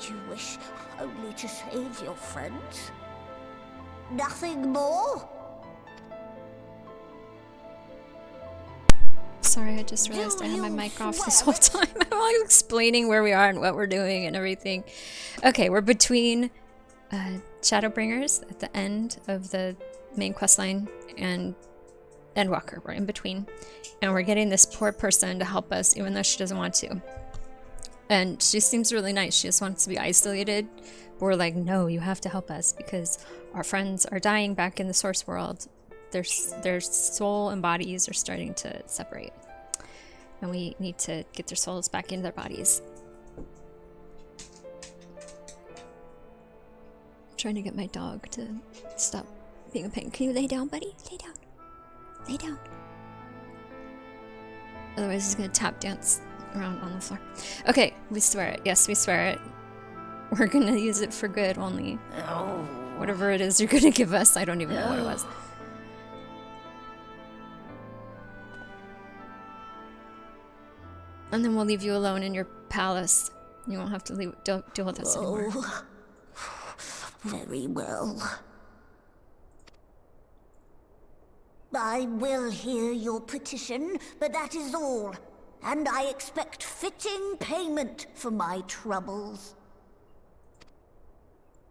You wish only to save your friends? Nothing more? Sorry, I just realized I had my mic off this whole time. I'm like explaining where we are and what we're doing and everything. Okay, we're between Shadowbringers at the end of the main quest line and Endwalker. We're in between. And we're getting this poor person to help us even though she doesn't want to. And she seems really nice. She just wants to be isolated. But we're like, no, you have to help us because our friends are dying back in the source world. Their soul and bodies are starting to separate. And we need to get their souls back into their bodies. I'm trying to get my dog to stop being a pain. Can you lay down, buddy? Lay down. Lay down. Otherwise he's gonna tap dance around on the floor. Okay, we swear it. Yes, we swear it. We're gonna use it for good only. Whatever it is you're gonna give us, I don't even know what it was. And then we'll leave you alone in your palace. You won't have to deal with us anymore. Very well. I will hear your petition, but that is all. And I expect fitting payment for my troubles.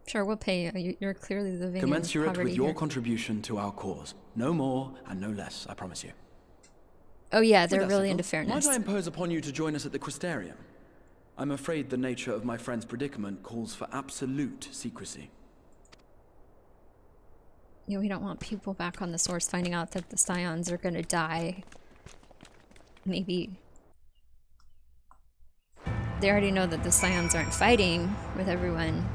Sure, we'll pay you. You're clearly living Commensurate in poverty with your here. contribution to our cause. No more and no less, I promise you. Oh yeah, they're really Fantastical. into fairness. Might I impose upon you to join us at the Crystarium? I'm afraid the nature of my friend's predicament calls for absolute secrecy. You know, we don't want people back on the source finding out that the Scions are gonna die. Maybe they already know that the Scions aren't fighting with everyone.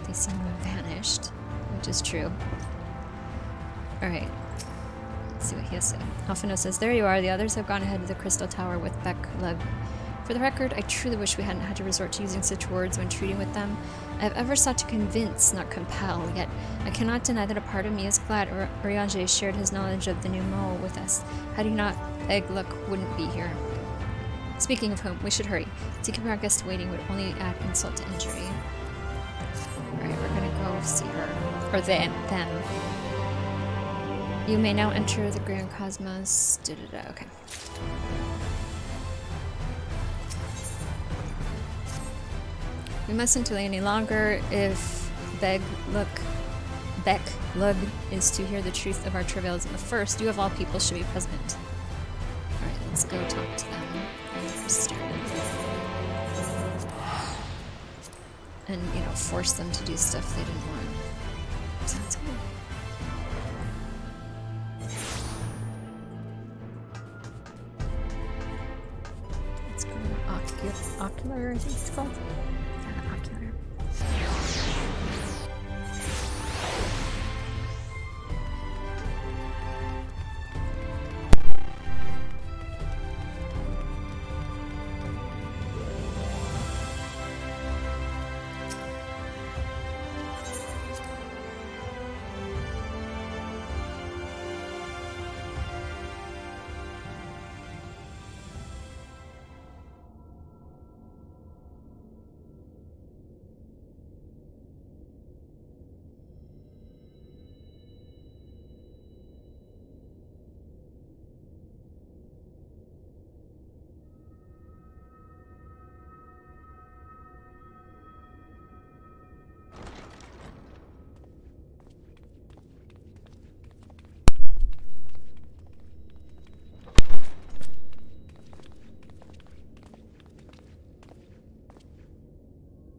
They seem to have vanished, which is true. Alright. Let's see what he has to say. Alphino says, there you are. The others have gone ahead to the Crystal Tower with Beck Lug. For the record, I truly wish we hadn't had to resort to using such words when treating with them. I have ever sought to convince, not compel, yet I cannot deny that a part of me is glad Oriange shared his knowledge of the new mole with us. Had he not, Egluk wouldn't be here. Speaking of whom, we should hurry. To keep our guest waiting would only add insult to injury. Alright, we're gonna go see her. Or them. You may now enter the Grand Cosmos. Okay. We mustn't delay any longer. If Beck Lug is to hear the truth of our travails in the first, you of all people should be present. Alright, let's go talk to them. And, you know, force them to do stuff they didn't want. Sounds good. Let's go to Ocular, I think it's called. Yeah, Ocular.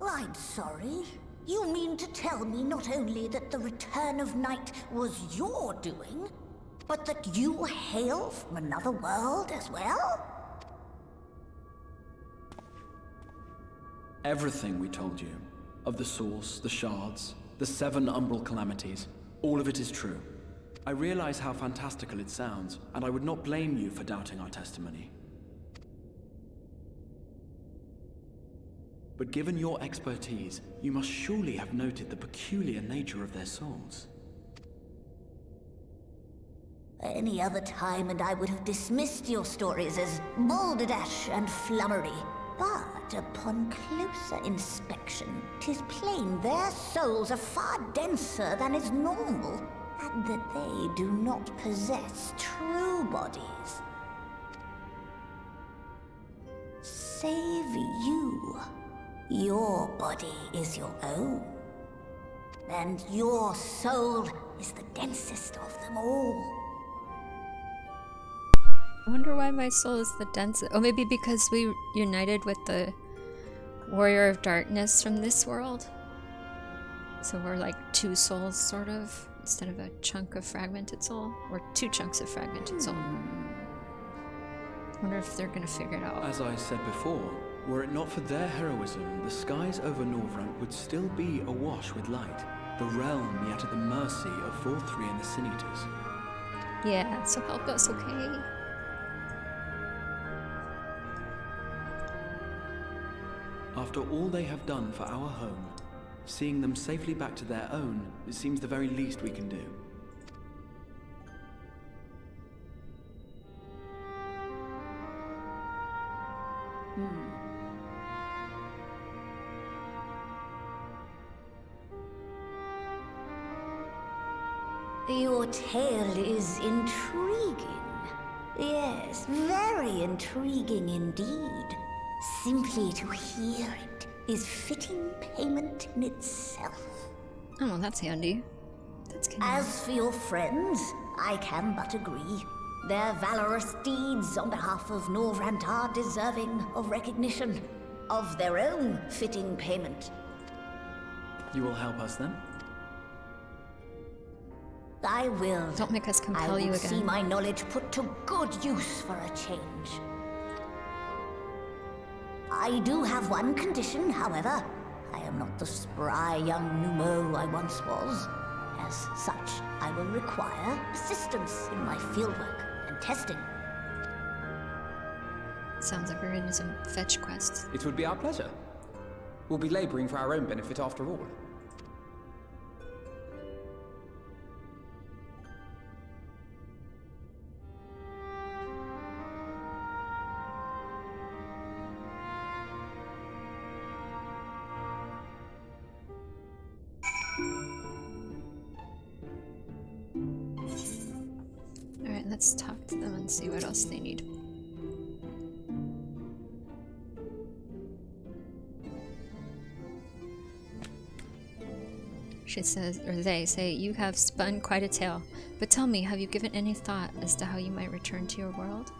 I'm sorry. You mean to tell me not only that the return of night was your doing, but that you hail from another world as well? Everything we told you, of the source, the shards, the 7 umbral calamities, all of it is true. I realize how fantastical it sounds, and I would not blame you for doubting our testimony. But given your expertise, you must surely have noted the peculiar nature of their souls. Any other time and I would have dismissed your stories as balderdash and flummery. But upon closer inspection, 'tis plain their souls are far denser than is normal, and that they do not possess true bodies. Save you. Your body is your own. And your soul is the densest of them all. I wonder why my soul is the densest. Oh, maybe because we united with the warrior of darkness from this world. So we're like two souls, sort of, instead of a chunk of fragmented soul. Or two chunks of fragmented soul. I wonder if they're gonna figure it out. As I said before, were it not for their heroism, the skies over Norvrant would still be awash with light. The realm yet at the mercy of Vorthri and the Sin Eaters. Yeah, so help us, okay? After all they have done for our home, seeing them safely back to their own, it seems the very least we can do. Your tale is intriguing. Yes, very intriguing indeed. Simply to hear it is fitting payment in itself. Oh, well, that's handy. That's convenient. As for your friends, I can but agree. Their valorous deeds on behalf of Norvrant are deserving of recognition, of their own fitting payment. You will help us then? I will. Don't make us compel you I will see again. my knowledge put to good use for a change. I do have one condition, however. I am not the spry young Numo I once was. As such, I will require assistance in my fieldwork and testing. Sounds like we're into some fetch quests. It would be our pleasure. We'll be laboring for our own benefit after all. Alright, let's talk to them and see what else they need. She says, or they say, you have spun quite a tale, but tell me, have you given any thought as to how you might return to your world?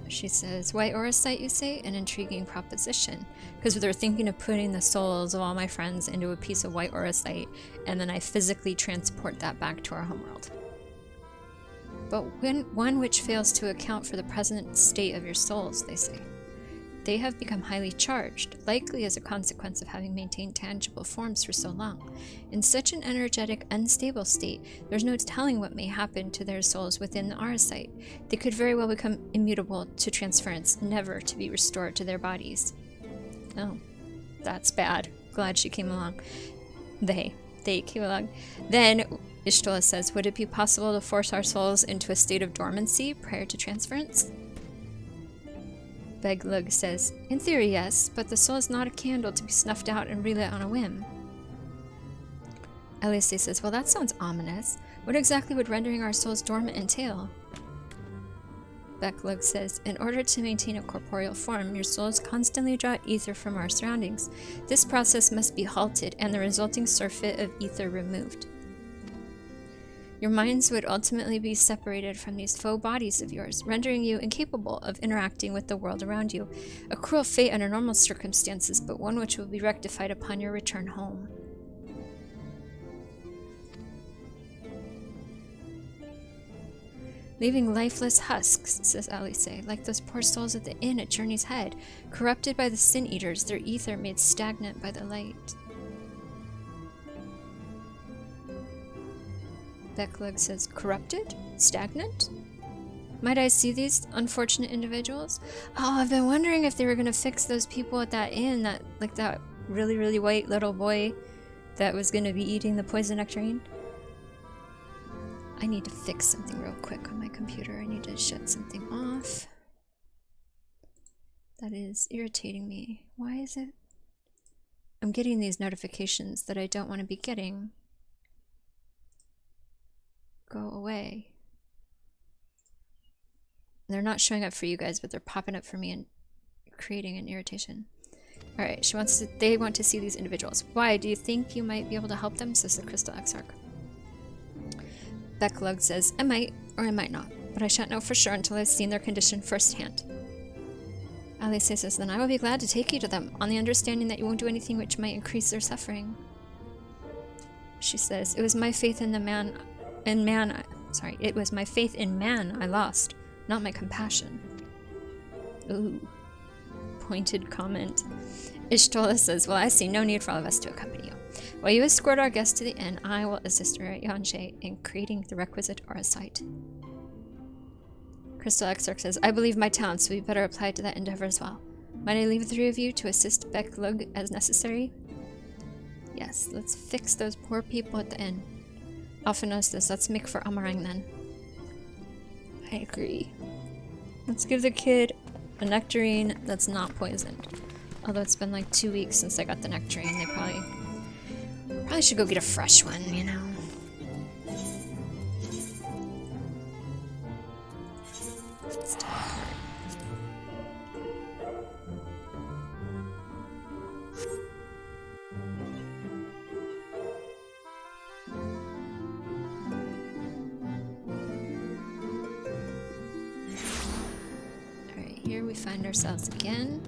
She says, White Orosite, you say? An intriguing proposition. Because they're thinking of putting the souls of all my friends into a piece of White Orosite, and then I physically transport that back to our homeworld. But one which fails to account for the present state of your souls, they say. They have become highly charged, likely as a consequence of having maintained tangible forms for so long. In such an energetic, unstable state, there's no telling what may happen to their souls within the Orosite. They could very well become immutable to transference, never to be restored to their bodies. Oh, that's bad. Glad she came along. They came along. Then Ishtola says, would it be possible to force our souls into a state of dormancy prior to transference? Beglug says, in theory, yes, but the soul is not a candle to be snuffed out and relit on a whim. Elise says, well, that sounds ominous. What exactly would rendering our souls dormant entail? Beglug says, in order to maintain a corporeal form, your souls constantly draw ether from our surroundings. This process must be halted and the resulting surfeit of ether removed. Your minds would ultimately be separated from these faux bodies of yours, rendering you incapable of interacting with the world around you. A cruel fate under normal circumstances, but one which will be rectified upon your return home. Leaving lifeless husks, says Alice, like those poor souls at the inn at Journey's Head, corrupted by the Sin Eaters, their ether made stagnant by the light. Beklug says, corrupted? Stagnant? Might I see these unfortunate individuals? Oh, I've been wondering if they were going to fix those people at that inn, that really, really white little boy that was gonna be eating the poison nectarine. I need to fix something real quick on my computer. I need to shut something off. That is irritating me. Why is it? I'm getting these notifications that I don't want to be getting. Go away. They're not showing up for you guys, but they're popping up for me and creating an irritation. Alright, they want to see these individuals. Why? Do you think you might be able to help them? Says the Crystal Exarch. Becklug says, I might, or I might not, but I shan't know for sure until I've seen their condition firsthand. Alice says, then I will be glad to take you to them, on the understanding that you won't do anything which might increase their suffering. She says, it was my faith in it was my faith in man I lost, not my compassion. Ooh. Pointed comment. Ishtola says, well, I see no need for all of us to accompany you. While you escort our guest to the inn, I will assist her at Yanshe in creating the requisite aura site. Crystal Exarch says, I believe my talents, so we better apply to that endeavor as well. Might I leave the three of you to assist Becklug as necessary? Yes, let's fix those poor people at the inn. Alpha says, let's make for Amarang then. I agree. Let's give the kid a nectarine that's not poisoned. Although it's been like 2 weeks since I got the nectarine, they probably should go get a fresh one, you know. Let's take it. Alright, here we find ourselves again.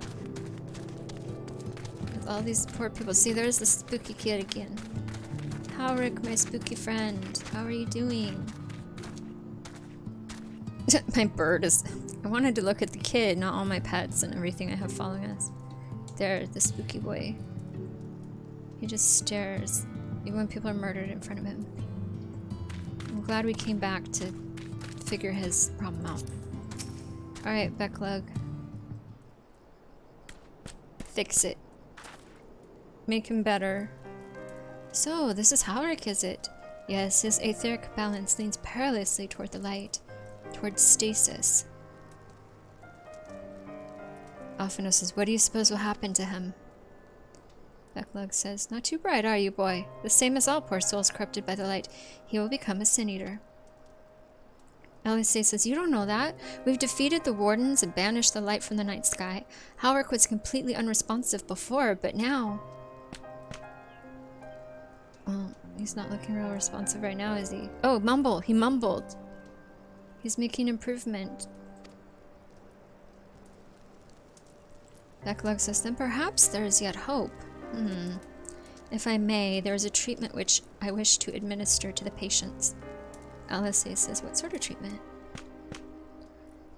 With all these poor people. See, there's the spooky kid again. Howrick, my spooky friend. How are you doing? My bird is... I wanted to look at the kid, not all my pets and everything I have following us. There, the spooky boy. He just stares, even when people are murdered in front of him. I'm glad we came back to figure his problem out. Alright, Becklug. Fix it. Make him better. So, this is Howrick, is it? Yes, his etheric balance leans perilously toward the light. Towards stasis. Alphino says, what do you suppose will happen to him? Becklug says, not too bright, are you, boy? The same as all poor souls corrupted by the light. He will become a sin eater. Alice says, you don't know that. We've defeated the wardens and banished the light from the night sky. Howrick was completely unresponsive before, but now... Well, he's not looking real responsive right now, is he? Oh, mumble! He mumbled! He's making improvement. Becklug says, then perhaps there is yet hope. If I may, there is a treatment which I wish to administer to the patients. Alice says, what sort of treatment?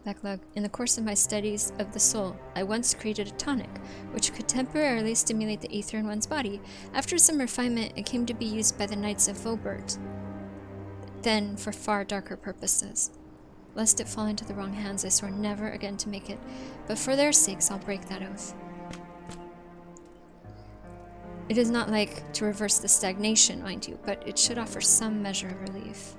Becklug, in the course of my studies of the soul, I once created a tonic, which could temporarily stimulate the ether in one's body. After some refinement, it came to be used by the Knights of Vobert. Then, for far darker purposes. Lest it fall into the wrong hands, I swore never again to make it, but for their sakes I'll break that oath. It is not like to reverse the stagnation, mind you, but it should offer some measure of relief.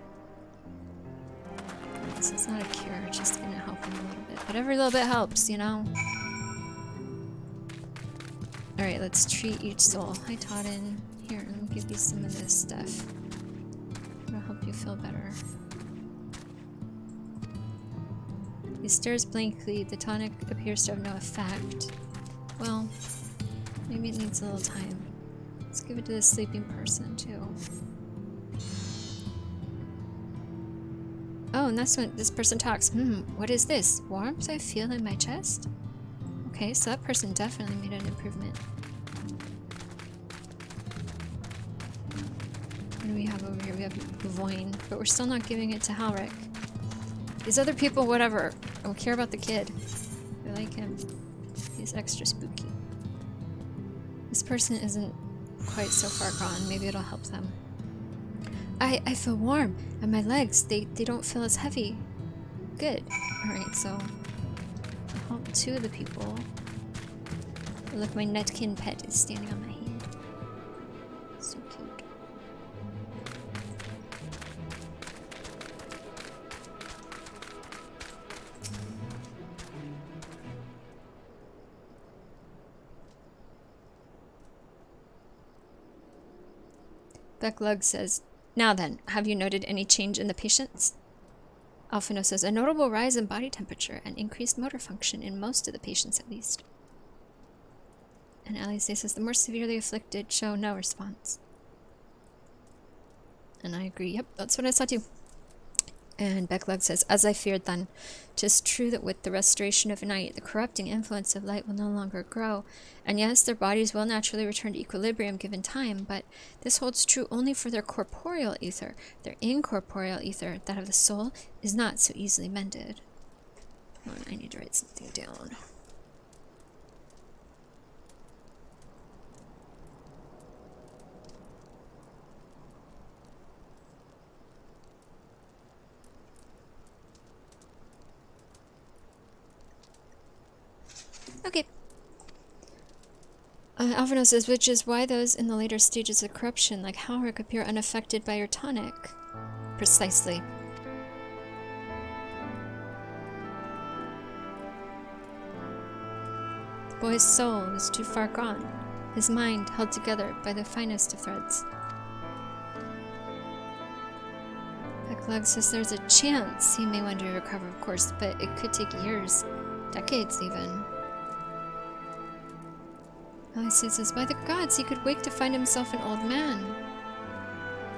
So it's not a cure, it's just gonna help him a little bit. But every little bit helps, you know? Alright, let's treat each soul. Hi, Totten. Here, let me give you some of this stuff. It'll help you feel better. He stares blankly. The tonic appears to have no effect. Well, maybe it needs a little time. Let's give it to this sleeping person, too. Oh, and that's when this person talks. What is this? Warmth I feel in my chest? Okay, so that person definitely made an improvement. What do we have over here? We have Voin, but we're still not giving it to Howrick. These other people, whatever. I don't care about the kid. I like him. He's extra spooky. This person isn't quite so far gone. Maybe it'll help them. I feel warm, and my legs, they don't feel as heavy. Good. Alright, so I'll help 2 of the people. Look, my Netkin pet is standing on my hand. So cute. Becklug says, now then, have you noted any change in the patients? Alphino says, a notable rise in body temperature and increased motor function in most of the patients at least. And Alice says, the more severely afflicted show no response. And I agree, yep, that's what I saw too. And Becklug says, as I feared then, 'tis true that with the restoration of night, the corrupting influence of light will no longer grow. And yes, their bodies will naturally return to equilibrium given time, but this holds true only for their corporeal ether. Their incorporeal ether, that of the soul, is not so easily mended. Hold on, I need to write something down. Okay. Alphino says, which is why those in the later stages of corruption, like Halric, appear unaffected by your tonic. Precisely. The boy's soul is too far gone, his mind held together by the finest of threads. Becklug says there's a chance he may one day recover, of course, but it could take years, decades even. Alice says, by the gods, he could wake to find himself an old man.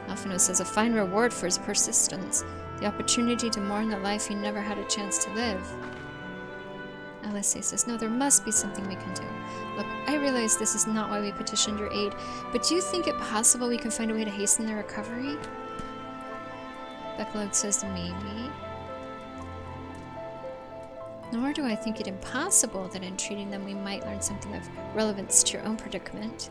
Alphino says, a fine reward for his persistence, the opportunity to mourn the life he never had a chance to live. Alice says, no, there must be something we can do. Look, I realize this is not why we petitioned your aid, but do you think it possible we can find a way to hasten their recovery? Becklug says, maybe. Nor do I think it impossible that in treating them we might learn something of relevance to your own predicament.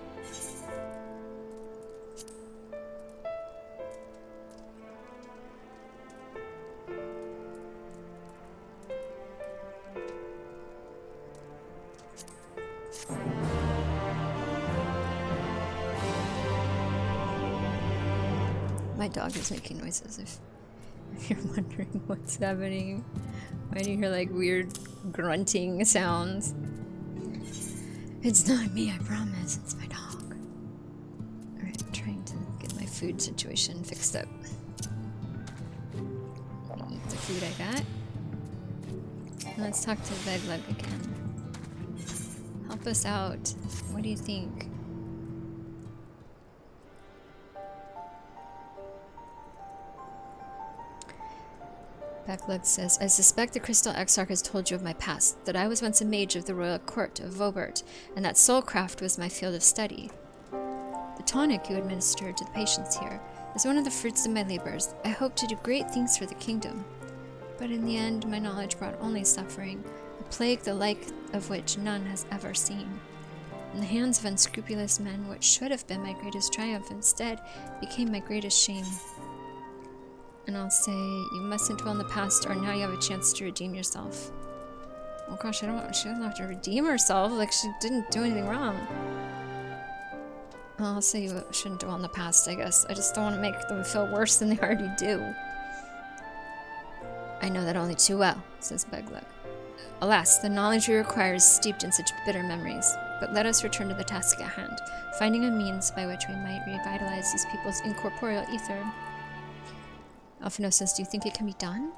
My dog is making noises if you're wondering what's happening. Why do you hear like weird grunting sounds? It's not me, I promise. It's my dog. Alright, I'm trying to get my food situation fixed up. Eat the food I got. Let's talk to Becklug again. Help us out. What do you think? Becklug says, I suspect the Crystal Exarch has told you of my past, that I was once a mage of the royal court of Vobert, and that soulcraft was my field of study. The tonic you administered to the patients here is one of the fruits of my labors. I hope to do great things for the kingdom. But in the end, my knowledge brought only suffering, a plague the like of which none has ever seen. In the hands of unscrupulous men, what should have been my greatest triumph instead became my greatest shame. And I'll say, you mustn't dwell in the past, or now you have a chance to redeem yourself. Oh gosh, she doesn't have to redeem herself, like she didn't do anything wrong. Well, I'll say you shouldn't dwell in the past, I guess. I just don't want to make them feel worse than they already do. I know that only too well, says Becklug. Alas, the knowledge we require is steeped in such bitter memories. But let us return to the task at hand, finding a means by which we might revitalize these people's incorporeal ether. Alphino says, do you think it can be done?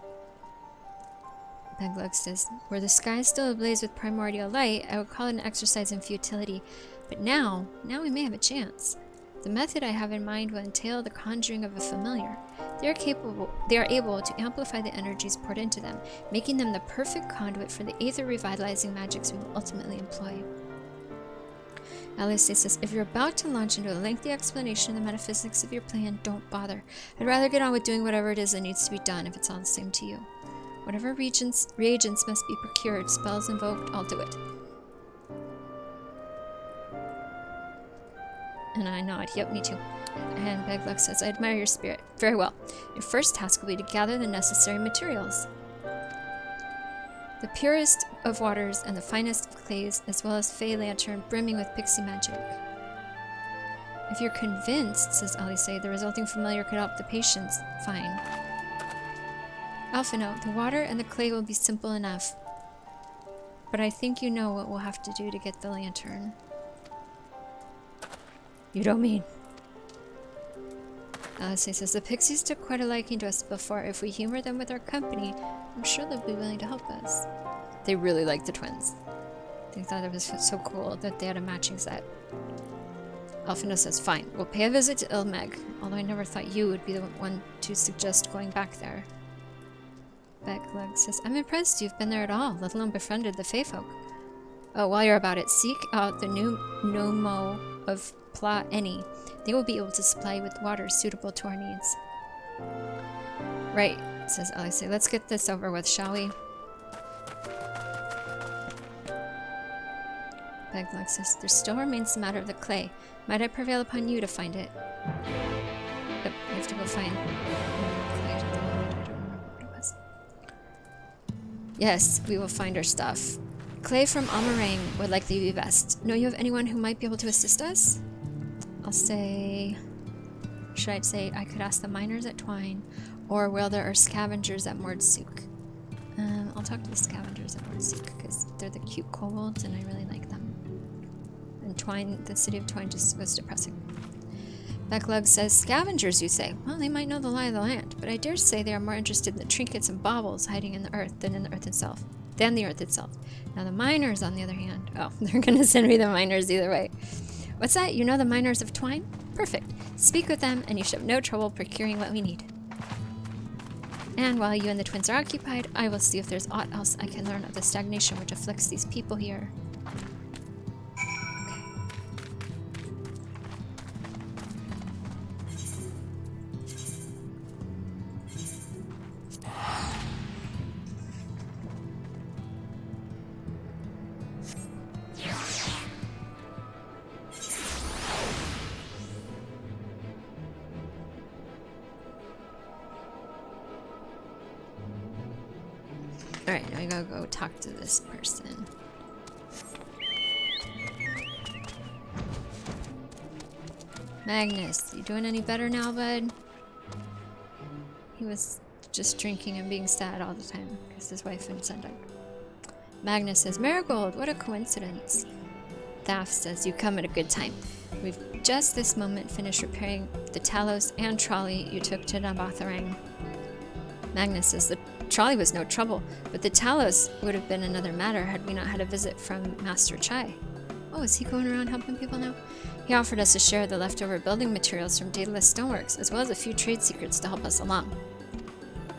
Becklug says, were the sky still ablaze with primordial light, I would call it an exercise in futility. But now we may have a chance. The method I have in mind will entail the conjuring of a familiar. They are able to amplify the energies poured into them, making them the perfect conduit for the aether revitalizing magics we will ultimately employ. Alice says, if you're about to launch into a lengthy explanation of the metaphysics of your plan, don't bother. I'd rather get on with doing whatever it is that needs to be done if it's all the same to you. Whatever reagents must be procured, spells invoked, I'll do it. And I nod, yep, me too. And Becklug says, I admire your spirit. Very well. Your first task will be to gather the necessary materials. The purest of waters and the finest of clays, as well as fey lantern brimming with pixie magic. If you're convinced, says Alice, the resulting familiar could help the patients, fine. Alphino, the water and the clay will be simple enough. But I think you know what we'll have to do to get the lantern. You don't mean? Alice says, the pixies took quite a liking to us before. If we humor them with our company, I'm sure they'll be willing to help us. They really liked the twins. They thought it was so cool that they had a matching set. Elfina says, fine, we'll pay a visit to Ilmeg, although I never thought you would be the one to suggest going back there. Becklug says, I'm impressed you've been there at all, let alone befriended the Fae folk. Oh, while you're about it, seek out the new Nomo of Pla Eni. They will be able to supply you with water suitable to our needs. Right, says Alice. Let's get this over with, shall we? Beglug says, there still remains the matter of the clay. Might I prevail upon you to find it? Yep, I have to go find clay. I don't remember what it was. Yes, we will find our stuff. Clay from Amarang would likely be best. Know you of anyone who might be able to assist us? I'll say... Should I say I could ask the miners at Twine, or where there are scavengers at Mordsuk? I'll talk to the scavengers at Mordsuk, because they're the cute kobolds, and I really like them. And Twine, the city of Twine just was depressing. Becklug says, scavengers, you say? Well, they might know the lie of the land, but I dare say they are more interested in the trinkets and baubles hiding in the earth than in the earth itself. Now the miners, on the other hand... Oh, they're gonna send me the miners either way. What's that? You know the miners of Twine? Perfect. Speak with them, and you should have no trouble procuring what we need. And while you and the twins are occupied, I will see if there's aught else I can learn of the stagnation which afflicts these people here. Alright, now I gotta go talk to this person. Magnus, you doing any better now, bud? He was just drinking and being sad all the time because his wife and son died. Magnus says, Marigold, what a coincidence. Thaf says, you come at a good time. We've just this moment finished repairing the Talos and trolley you took to Nabatharang. Magnus says, the trolley was no trouble, but the Talos would have been another matter had we not had a visit from Master Chai. Oh, is he going around helping people now? He offered us a share of the leftover building materials from Daedalus Stoneworks, as well as a few trade secrets to help us along.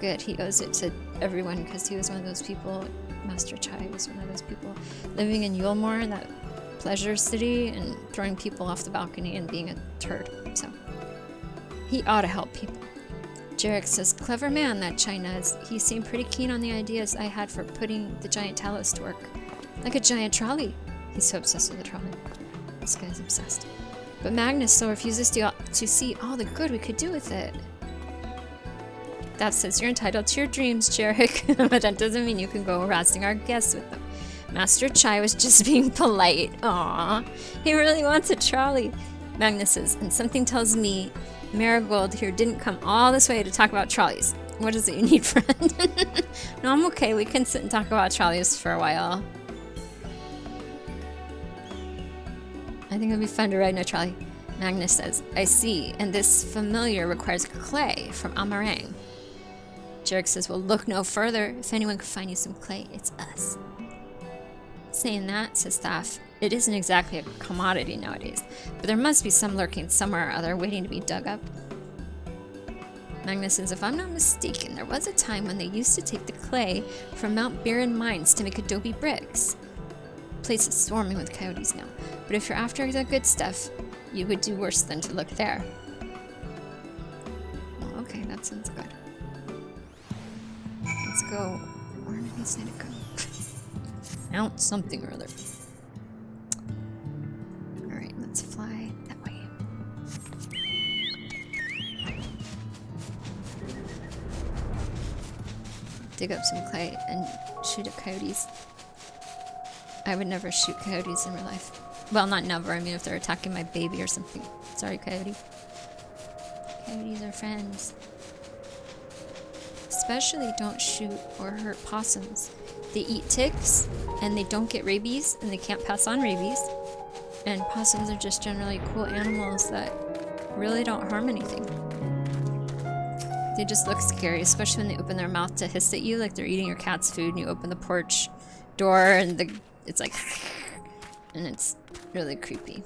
Good, he owes it to everyone, because he was one of those people, Master Chai was one of those people, living in Yulmore, that pleasure city, and throwing people off the balcony and being a turd, so he ought to help people. Jarek says, clever man, that China is. He seemed pretty keen on the ideas I had for putting the giant Talos to work. Like a giant trolley. He's so obsessed with the trolley. This guy's obsessed. But Magnus still refuses to see all the good we could do with it. That says you're entitled to your dreams, Jarek, but that doesn't mean you can go harassing our guests with them. Master Chai was just being polite. Aww, he really wants a trolley. Magnus says, and something tells me Marigold here didn't come all this way to talk about trolleys. What is it you need, friend? No, I'm okay. We can sit and talk about trolleys for a while. I think it'll be fun to ride in a trolley. Magnus says, I see, and this familiar requires clay from Amarang. Jarek says, well, look no further. If anyone could find you some clay, it's us. Saying that, says Thaf, it isn't exactly a commodity nowadays, but there must be some lurking somewhere or other waiting to be dug up. Magnus says, if I'm not mistaken, there was a time when they used to take the clay from Mount Baron mines to make adobe bricks. The place is swarming with coyotes now, but if you're after the good stuff, you would do worse than to look there. Well, okay, that sounds good. Let's go. Where did he say to go? Mount something or other. Alright, let's fly that way. Dig up some clay and shoot at coyotes. I would never shoot coyotes in real life. Well, not never. I mean, if they're attacking my baby or something. Sorry, coyote. Coyotes are friends. Especially don't shoot or hurt possums. They eat ticks, and they don't get rabies, and they can't pass on rabies. And possums are just generally cool animals that really don't harm anything. They just look scary, especially when they open their mouth to hiss at you like they're eating your cat's food and you open the porch door and it's like and it's really creepy.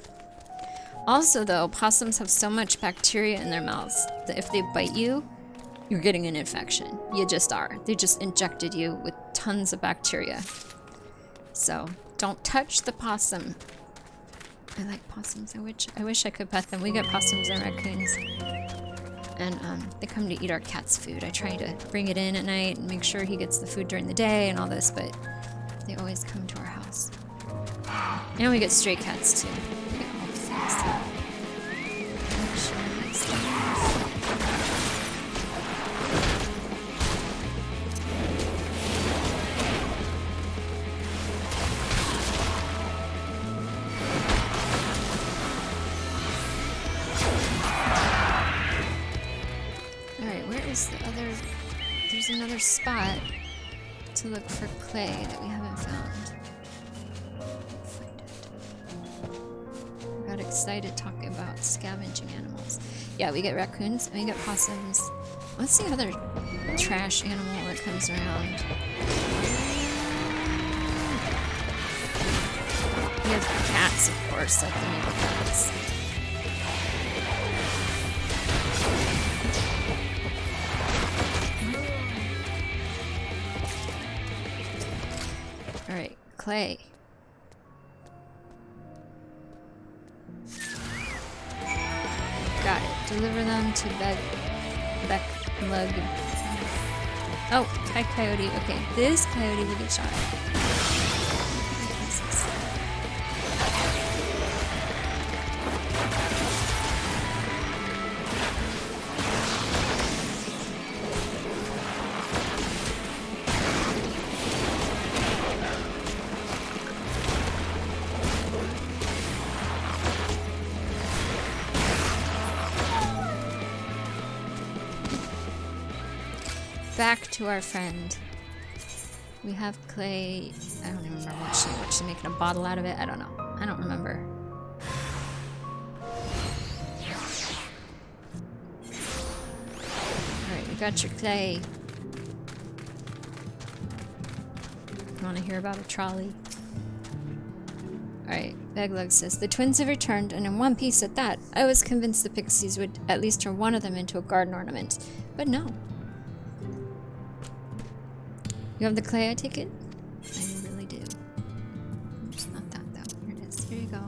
Also though, possums have so much bacteria in their mouths that if they bite you, you're getting an infection. You just are. They just injected you with tons of bacteria. So don't touch the possum. I like possums. I wish I could pet them. We get possums and raccoons. And they come to eat our cat's food. I try to bring it in at night and make sure he gets the food during the day and all this, but they always come to our house. And we get stray cats too. We get all the things. There's another spot to look for clay that we haven't found. Find it. I got excited talking about scavenging animals. Yeah, we get raccoons and we get possums. What's the other trash animal that comes around? We have cats, of course, like the neighbor cats. Alright, clay. Got it. Deliver them to Becklug. Oh, hi coyote. Okay, this coyote will get shot. Back to our friend. We have clay. I don't even remember what she's making a bottle out of it. I don't know. I don't remember. Alright, we got your clay. You want to hear about a trolley? Alright, Beglug says, the twins have returned, and in one piece at that. I was convinced the pixies would at least turn one of them into a garden ornament. But no. You have the clay, I take it? I really do. It's not that, though. Here it is. Here you go.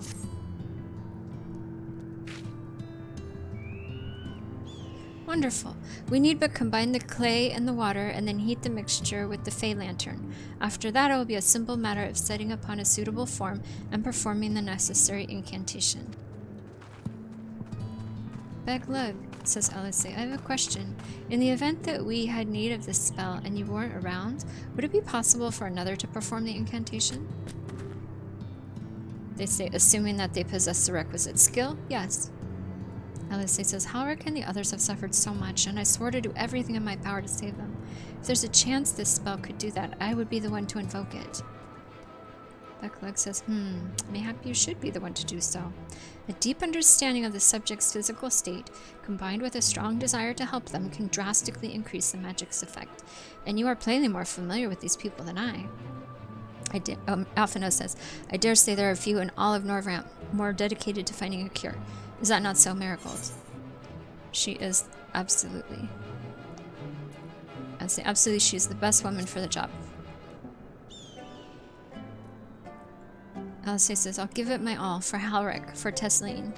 Wonderful. We need but combine the clay and the water and then heat the mixture with the Fey Lantern. After that, it will be a simple matter of setting upon a suitable form and performing the necessary incantation. Beglug, says Alice, I have a question. In the event that we had need of this spell and you weren't around, would it be possible for another to perform the incantation? They say, assuming that they possess the requisite skill, yes. Alice says, Halric and the others have suffered so much, and I swore to do everything in my power to save them. If there's a chance this spell could do that, I would be the one to invoke it. Beklug says, mayhap you should be the one to do so. A deep understanding of the subject's physical state, combined with a strong desire to help them, can drastically increase the magic's effect. And you are plainly more familiar with these people than I. Alphino says, I dare say there are a few in all of Norvramp more dedicated to finding a cure. Is that not so, Marigold? She is, absolutely. I'd say absolutely she is the best woman for the job. Alice says, I'll give it my all for Halric, for Tesleen.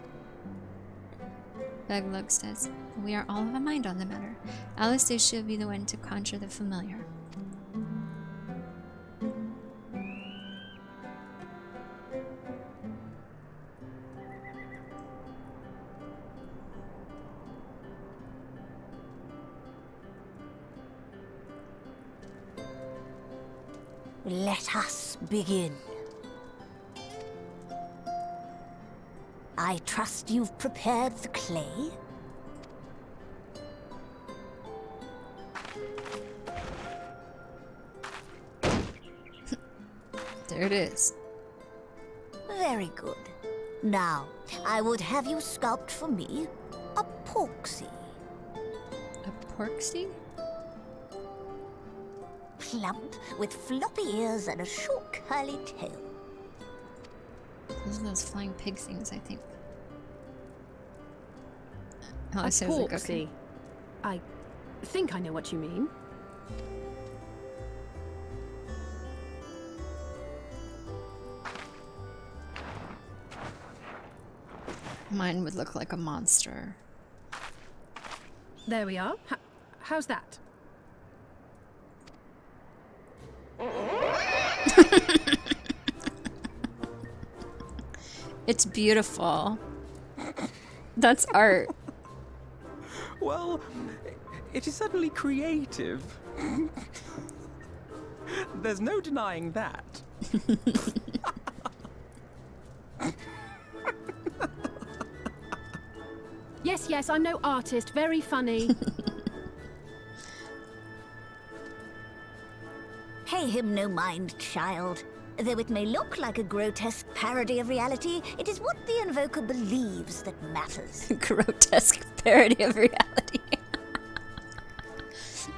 Beglug says, we are all of a mind on the matter. Alice says she'll be the one to conjure the familiar. Let us begin. I trust you've prepared the clay? There it is. Very good. Now, I would have you sculpt for me a porksy. A Porksy? Plump, with floppy ears and a short curly tail. Those are those flying pig things, I think. Oh, A it sounds like porksy. okay. I think I know what you mean. Mine would look like a monster. There we are. How's that? It's beautiful. That's art. Well, it is certainly creative. There's no denying that. Yes, I'm no artist. Very funny. Pay him no mind, child. Though it may look like a grotesque parody of reality, it is what the invoker believes that matters. Grotesque parody of reality.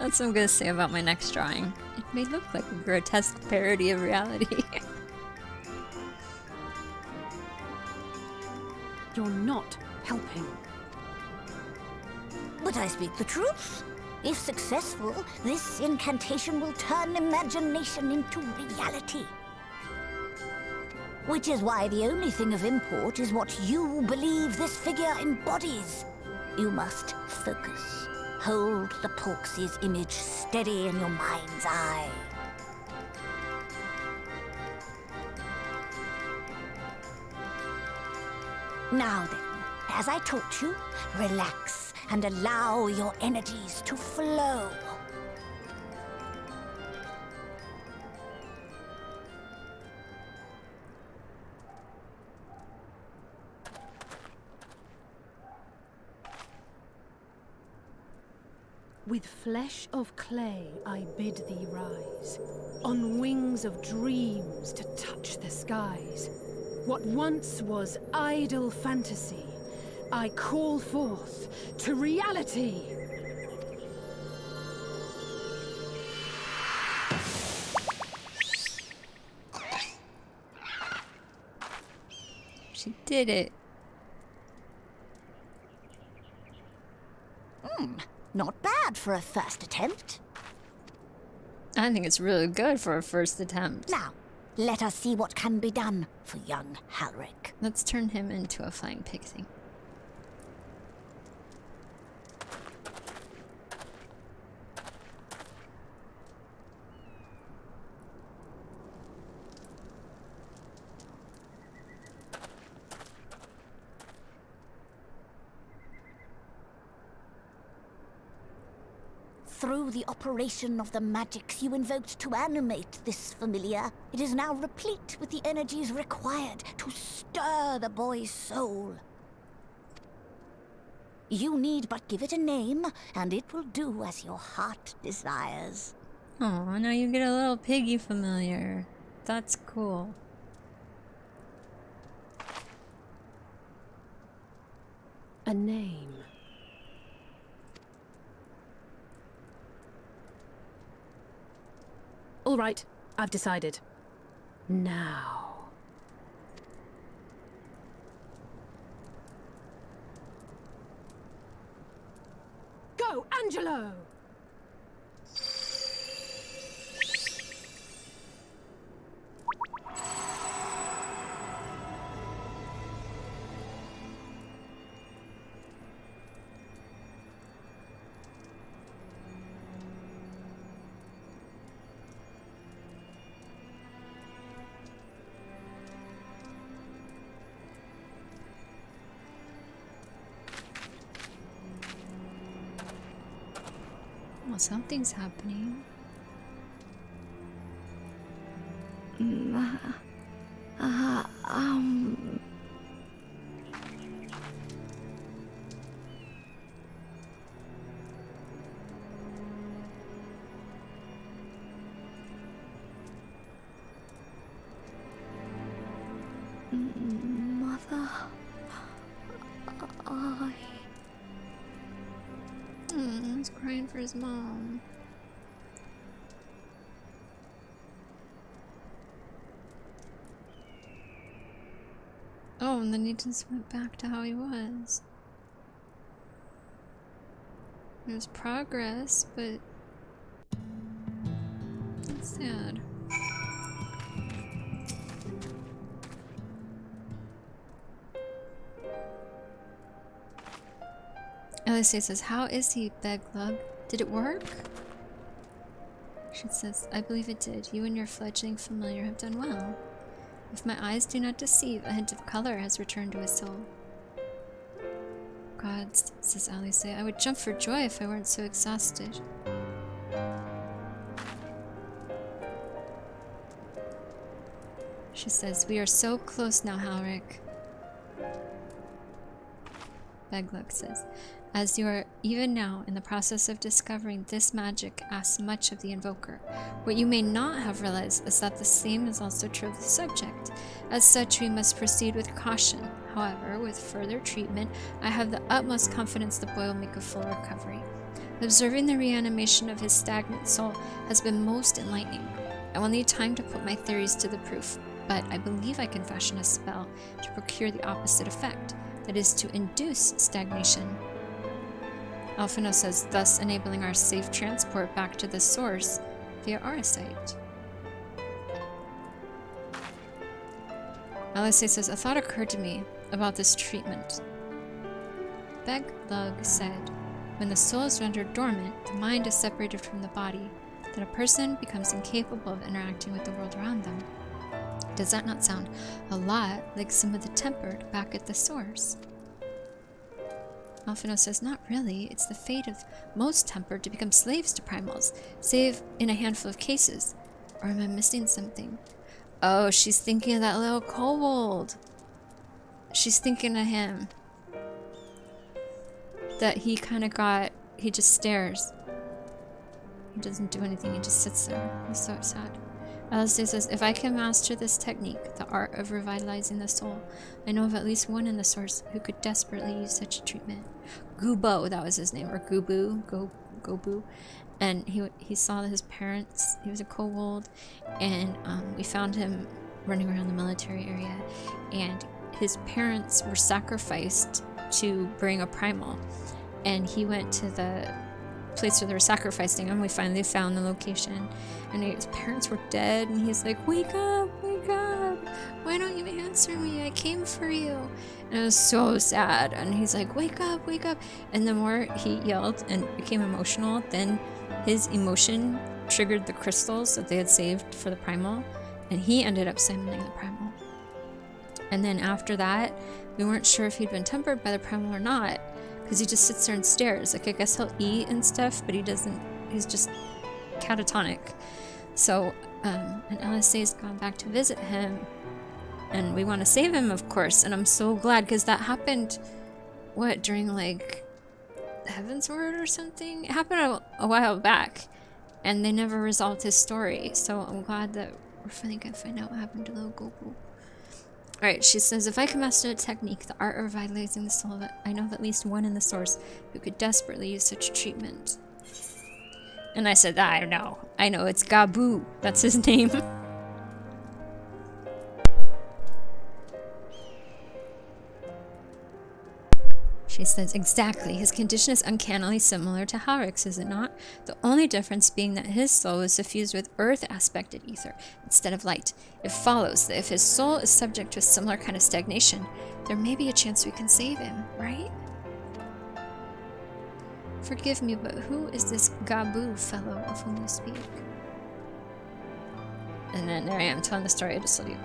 That's what I'm gonna say about my next drawing. It may look like a grotesque parody of reality. You're not helping. But I speak the truth. If successful, this incantation will turn imagination into reality. Which is why the only thing of import is what you believe this figure embodies. You must focus. Hold the Porksy's image steady in your mind's eye. Now then, as I taught you, relax and allow your energies to flow. With flesh of clay I bid thee rise, on wings of dreams to touch the skies. What once was idle fantasy, I call forth to reality. She did it. Not bad for a first attempt. I think it's really good for a first attempt. Now, let us see what can be done for young Halric. Let's turn him into a flying pig thing. Through the operation of the magics you invoked to animate this familiar, it is now replete with the energies required to stir the boy's soul. You need but give it a name, and it will do as your heart desires. Oh, now you get a little piggy familiar. That's cool. A name. All right, I've decided. Now. Go, Angelo! Well, something's happening. Mother, He's crying for his mom. Oh, and then he just went back to how he was. There's progress, but it's sad. Alicia says, "How is he, Beglug? Did it work?" She says, "I believe it did. You and your fledgling familiar have done well. If my eyes do not deceive, a hint of color has returned to his soul." "Gods," says Alicia, "I would jump for joy if I weren't so exhausted." She says, "We are so close now, Halric." Beglug says, "As you are even now in the process of discovering, this magic asks much of the invoker. What you may not have realized is that the same is also true of the subject. As such, we must proceed with caution. However, with further treatment, I have the utmost confidence the boy will make a full recovery. Observing the reanimation of his stagnant soul has been most enlightening. I will need time to put my theories to the proof, but I believe I can fashion a spell to procure the opposite effect, that is, to induce stagnation." Alphino says, "Thus enabling our safe transport back to the source via Auracite." Alicia says, "A thought occurred to me about this treatment." Beglug said, "When the soul is rendered dormant, the mind is separated from the body, then a person becomes incapable of interacting with the world around them. Does that not sound a lot like some of the tempered back at the source?" Alphino says, "Not really. It's the fate of most tempered to become slaves to primals, save in a handful of cases. Or am I missing something?" Oh, she's thinking of that little kobold. She's thinking of him. That he kind of got... He just stares. He doesn't do anything. He just sits there. He's so sad. Alistair says, "If I can master this technique, the art of revitalizing the soul, I know of at least one in the source who could desperately use such a treatment." Gubo, that was his name, or Gubu, Gobu. And he saw his parents, he was a kobold, and we found him running around the military area, and his parents were sacrificed to bring a primal. And he went to the place where they were sacrificing him. We finally found the location, and his parents were dead, and he's like, wake up, why don't you answer me? I came for you." And it was so sad, and he's like, wake up. And the more he yelled and became emotional, then his emotion triggered the crystals that they had saved for the primal, and he ended up summoning the primal. And then after that, we weren't sure if he'd been tempered by the primal or not, because he just sits there and stares. Like, I guess he'll eat and stuff, but he doesn't, he's just catatonic. So, and LSA's gone back to visit him, and we want to save him, of course, and I'm so glad, because that happened, during, like, Heaven's Word or something? It happened a while back, and they never resolved his story, so I'm glad that we're finally gonna find out what happened to little Goku. Alright, she says, "If I can master a technique, the art of revitalizing the soul, that I know of at least one in the source who could desperately use such treatment." And I said, I know, it's Gabu. That's his name. She says, "Exactly. His condition is uncannily similar to Halric's, is it not? The only difference being that his soul is suffused with earth-aspected ether instead of light. It follows that if his soul is subject to a similar kind of stagnation, there may be a chance we can save him, right? Forgive me, but who is this Gabu fellow of whom you speak?" And then there I am telling the story I just told you.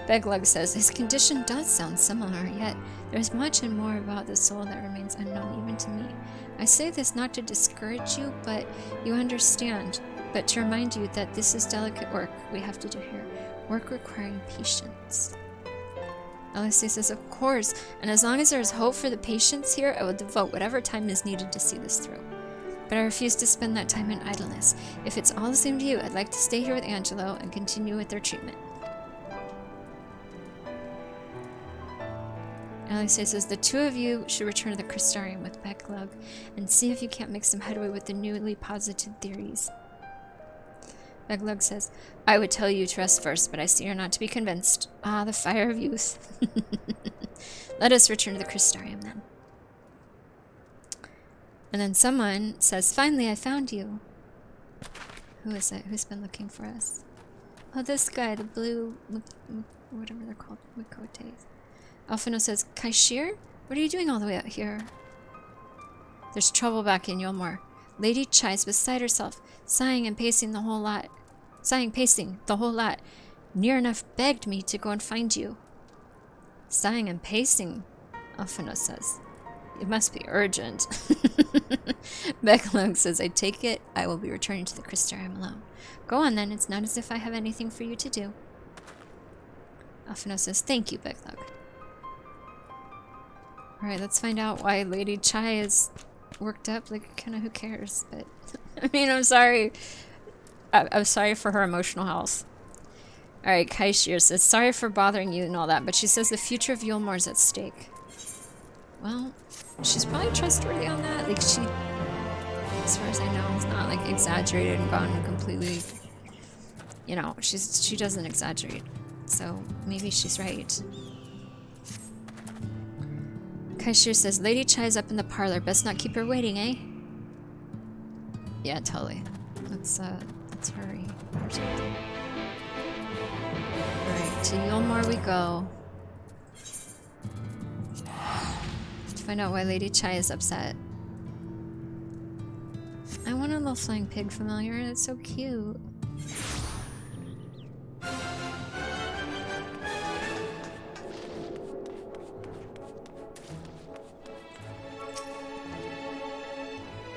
Beglug says, "His condition does sound similar, yet there's much and more about the soul that remains unknown even to me. I say this not to discourage you, but you understand, but to remind you that this is delicate work we have to do here, work requiring patience." Alicia says, "Of course, and as long as there is hope for the patients here, I will devote whatever time is needed to see this through. But I refuse to spend that time in idleness. If it's all the same to you, I'd like to stay here with Angelo and continue with their treatment." Alice says, the two of you should return to the Crystarium with Becklug and see if you can't make some headway with the newly posited theories. Becklug says, I would tell you to rest first, but I see you're not to be convinced. Ah, the fire of youth. Let us return to the Crystarium then. And then someone says, finally, I found you. Who is it? Who's been looking for us? Oh, this guy, the blue, whatever they're called, Mikotes. Alphino says, Kaishir? What are you doing all the way out here? There's trouble back in Yulmore. Lady Chai's beside herself, sighing and pacing the whole lot. Near enough begged me to go and find you. Sighing and pacing, Alphino says. It must be urgent. Becklug says, I take it I will be returning to the Crystarium alone. Go on then, it's not as if I have anything for you to do. Alphino says, thank you, Becklug. Alright, let's find out why Lady Chai is worked up. Like, kind of who cares? But, I mean, I'm sorry. I'm sorry for her emotional health. Alright, Kaishir says, sorry for bothering you and all that, but she says the future of Yulmore is at stake. Well, she's probably trustworthy on that. Like, she, as far as I know, is not, like, exaggerated and gone completely, you know, she doesn't exaggerate. So, maybe she's right. Kaishir says, Lady Chai's up in the parlor. Best not keep her waiting, eh? Yeah, totally. Let's hurry or something. Alright, to Yulmore we go. To find out why Lady Chai is upset. I want a little flying pig familiar. It's so cute.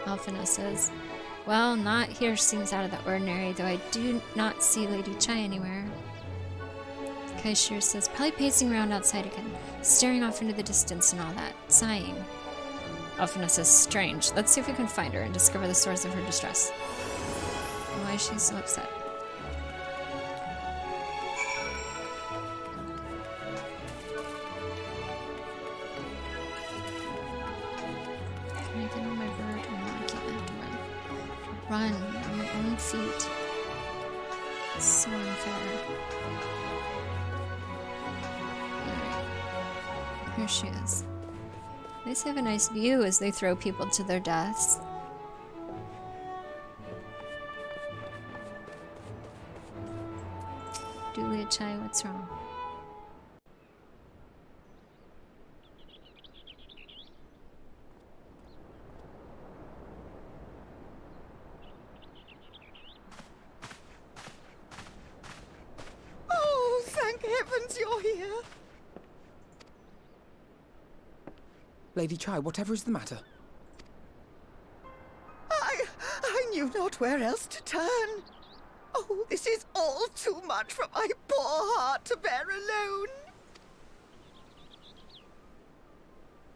Alphino says, well, not here seems out of the ordinary, though I do not see Lady Chai anywhere. Kaishir says, probably pacing around outside again, staring off into the distance and all that, sighing. Alphino says, strange. Let's see if we can find her and discover the source of her distress. Why is she so upset? Can I get on my bird? No, I can't. I have to run. Run on your own feet. It's so unfair. Alright. Here she is. At least they have a nice view as they throw people to their deaths. Julia Chai, what's wrong? Oh, thank heavens you're here. Lady Chai, whatever is the matter? I knew not where else to turn. Oh, this is all too much for my poor heart to bear alone.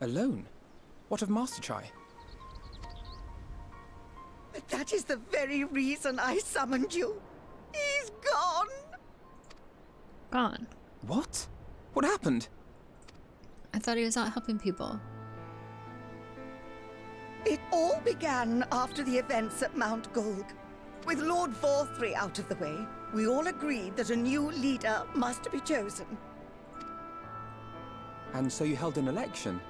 Alone? What of Master Chai? But that is the very reason I summoned you. He's gone. Gone. What? What happened? I thought he was out helping people. It all began after the events at Mount Golg. With Lord Vorthry out of the way, we all agreed that a new leader must be chosen. And so you held an election?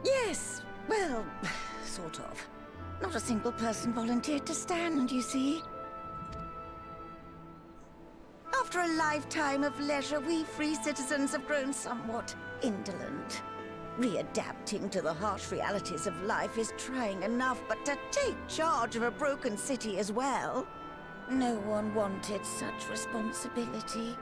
Yes, well, sort of. Not a single person volunteered to stand, you see. After a lifetime of leisure, we free citizens have grown somewhat indolent. Readapting to the harsh realities of life is trying enough, but to take charge of a broken city as well? No one wanted such responsibility.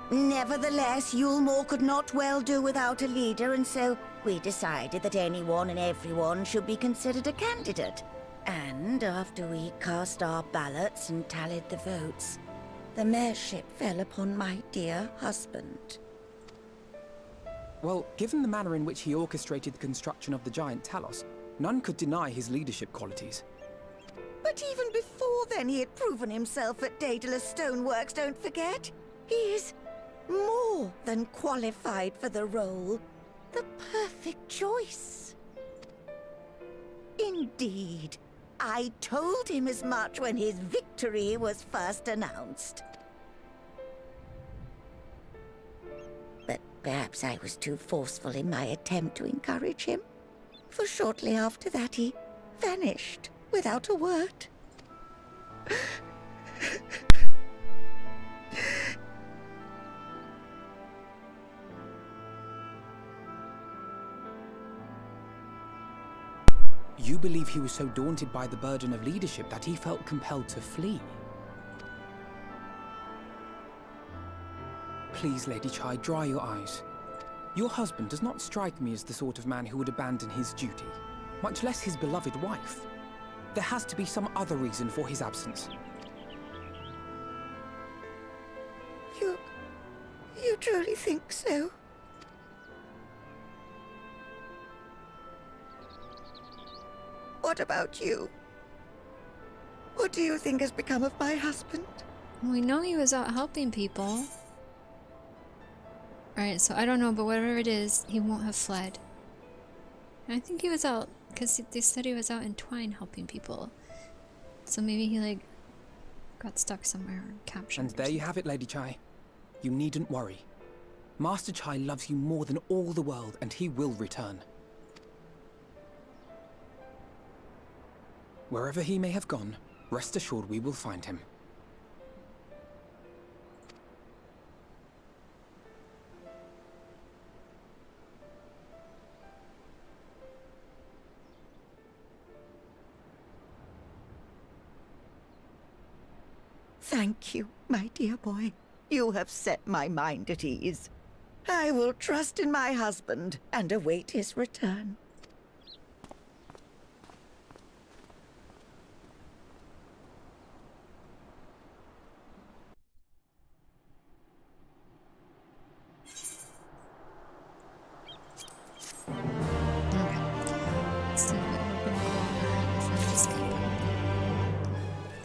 Nevertheless, Yulmore could not well do without a leader, and so we decided that anyone and everyone should be considered a candidate. And after we cast our ballots and tallied the votes, the mayorship fell upon my dear husband. Well, given the manner in which he orchestrated the construction of the giant Talos, none could deny his leadership qualities. But even before then, he had proven himself at Daedalus Stoneworks, don't forget. He is more than qualified for the role. The perfect choice. Indeed. I told him as much when his victory was first announced. But perhaps I was too forceful in my attempt to encourage him. For shortly after that, he vanished without a word. You believe he was so daunted by the burden of leadership that he felt compelled to flee? Please, Lady Chai, dry your eyes. Your husband does not strike me as the sort of man who would abandon his duty, much less his beloved wife. There has to be some other reason for his absence. You truly think so? What about you? What do you think has become of my husband? We know he was out helping people. Alright, so I don't know, but whatever it is, he won't have fled. I think he was out, because they said he was out in Twine helping people. So maybe he, like, got stuck somewhere or captured. And there you have it, Lady Chai. You needn't worry. Master Chai loves you more than all the world, and he will return. Wherever he may have gone, rest assured we will find him. Thank you, my dear boy. You have set my mind at ease. I will trust in my husband and await his return.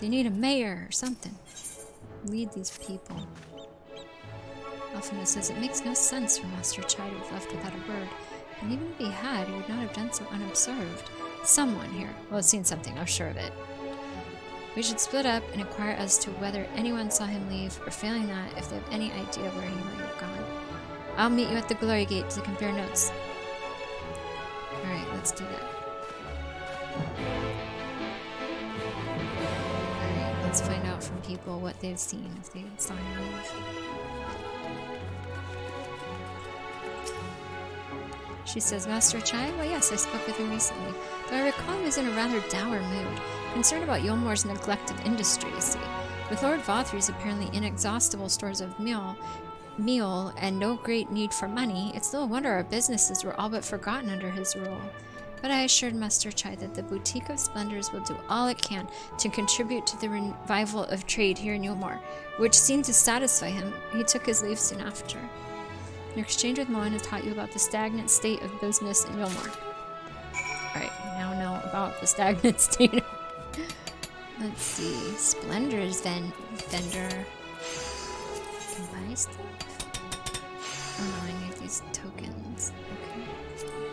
They need a mayor or something. Lead these people. Alphina says it makes no sense for Master Chai to have left without a word, and even if he had, he would not have done so unobserved. Someone here will have seen something, I'm sure of it. We should split up and inquire as to whether anyone saw him leave, or failing that, if they have any idea where he might have gone. I'll meet you at the Glory Gate to compare notes. Alright, let's do that. Let's find out from people what they've seen, if they saw him leave. She says, Master Chai? Well, yes, I spoke with him recently, though I recall he was in a rather dour mood, concerned about Yulmore's neglect of industry, you see. With Lord Vauthry's apparently inexhaustible stores of meal, and no great need for money, it's little wonder our businesses were all but forgotten under his rule. But I assured Master Chai that the Boutique of Splendors will do all it can to contribute to the revival of trade here in Yulmore, which seemed to satisfy him. He took his leave soon after. Your exchange with Moen has taught you about the stagnant state of business in Yulmore. Alright, we now know about the stagnant state. Let's see. Splendors vendor. Can buy stuff? Oh no, I need these tokens. Okay.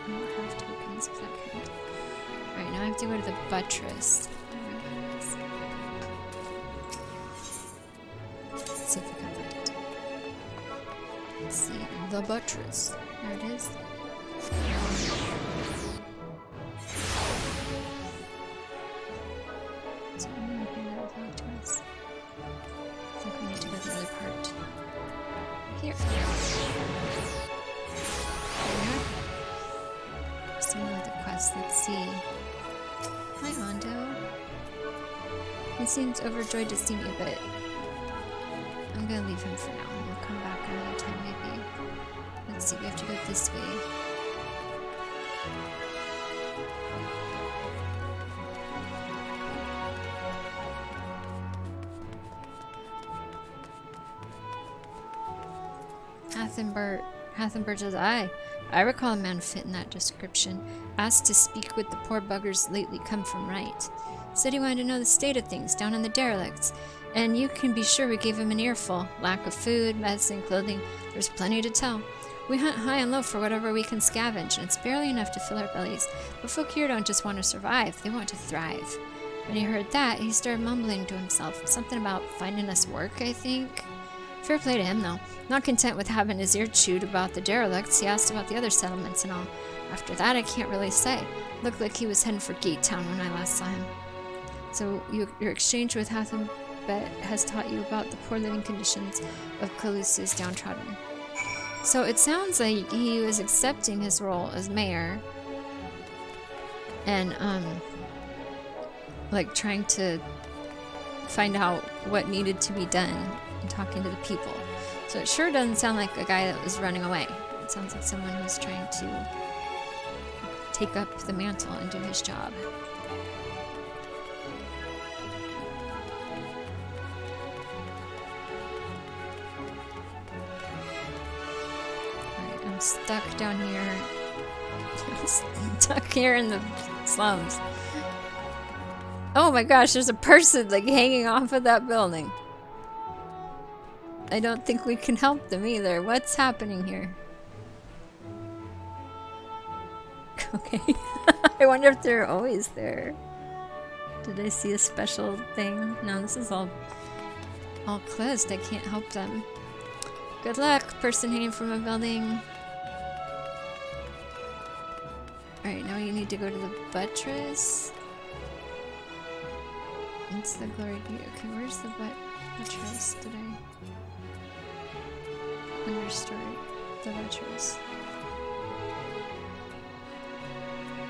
I don't have tokens of that kind. Alright, now I have to go to the buttress. Let's see if we can find it. Let's see. The buttress. There it is. So I'm gonna bring that back to us. I think we need to go to the other part. Here. There. Someone with a quest. Let's see. Hi, Ondo. He seems overjoyed to see me, but I'm gonna leave him for now. We'll come back another time, maybe. Let's see, we have to go this way. Hathenbert says, I recall a man fit in that description. Asked to speak with the poor buggers lately come from right. Said he wanted to know the state of things down in the derelicts. And you can be sure we gave him an earful. Lack of food, medicine, clothing. There's plenty to tell. We hunt high and low for whatever we can scavenge, and it's barely enough to fill our bellies. But folk here don't just want to survive, they want to thrive. When he heard that, he started mumbling to himself. Something about finding us work, I think. Fair play to him, though. Not content with having his ear chewed about the derelicts, he asked about the other settlements and all. After that, I can't really say. Looked like he was heading for Gate Town when I last saw him. So your exchange with Hatham Bet has taught you about the poor living conditions of Calusia's downtrodden. So it sounds like he was accepting his role as mayor and like trying to find out what needed to be done and talking to the people. So it sure doesn't sound like a guy that was running away. It sounds like someone who was trying to take up the mantle and do his job. Alright, I'm stuck down here. Stuck here in the slums. Oh my gosh, there's a person like hanging off of that building. I don't think we can help them either. What's happening here? Okay. I wonder if they're always there. Did I see a special thing? No, this is all closed. I can't help them. Good luck, person hanging from a building. Alright, now you need to go to the buttress. It's the glory gate. Okay, where's the buttress? Did I understory the buttress?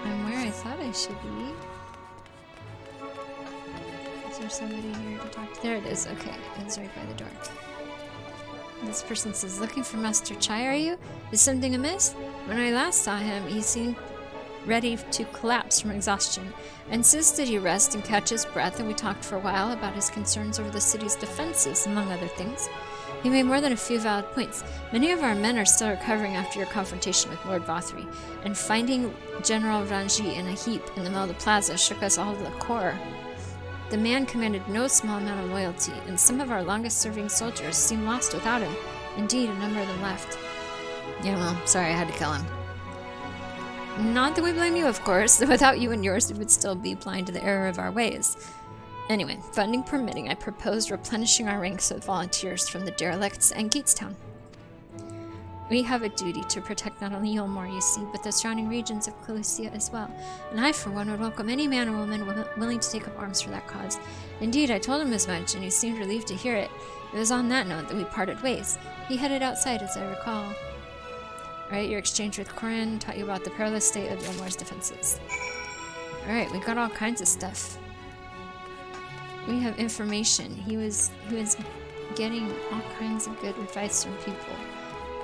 I'm where I thought I should be. Is there somebody here to talk to? There it is. Okay, it's right by the door. This person says, looking for Master Chai, are you? Is something amiss? When I last saw him, he seemed ready to collapse from exhaustion. I insisted he rest and catch his breath, and we talked for a while about his concerns over the city's defenses, among other things. He made more than a few valid points. Many of our men are still recovering after your confrontation with Lord Vothri, and finding General Ranji in a heap in the middle of the plaza shook us all to the core. The man commanded no small amount of loyalty, and some of our longest-serving soldiers seem lost without him. Indeed, a number of them left. Yeah, well, sorry, I had to kill him. Not that we blame you, of course. Without you and yours, we would still be blind to the error of our ways. Anyway, funding permitting, I proposed replenishing our ranks with volunteers from the derelicts and Gatestown. We have a duty to protect not only Yulmore, you see, but the surrounding regions of Calusia as well. And I, for one, would welcome any man or woman willing to take up arms for that cause. Indeed, I told him as much, and he seemed relieved to hear it. It was on that note that we parted ways. He headed outside, as I recall. Alright, your exchange with Corin taught you about the perilous state of Yulmore's defenses. Alright, we got all kinds of stuff. We have information. He was getting all kinds of good advice from people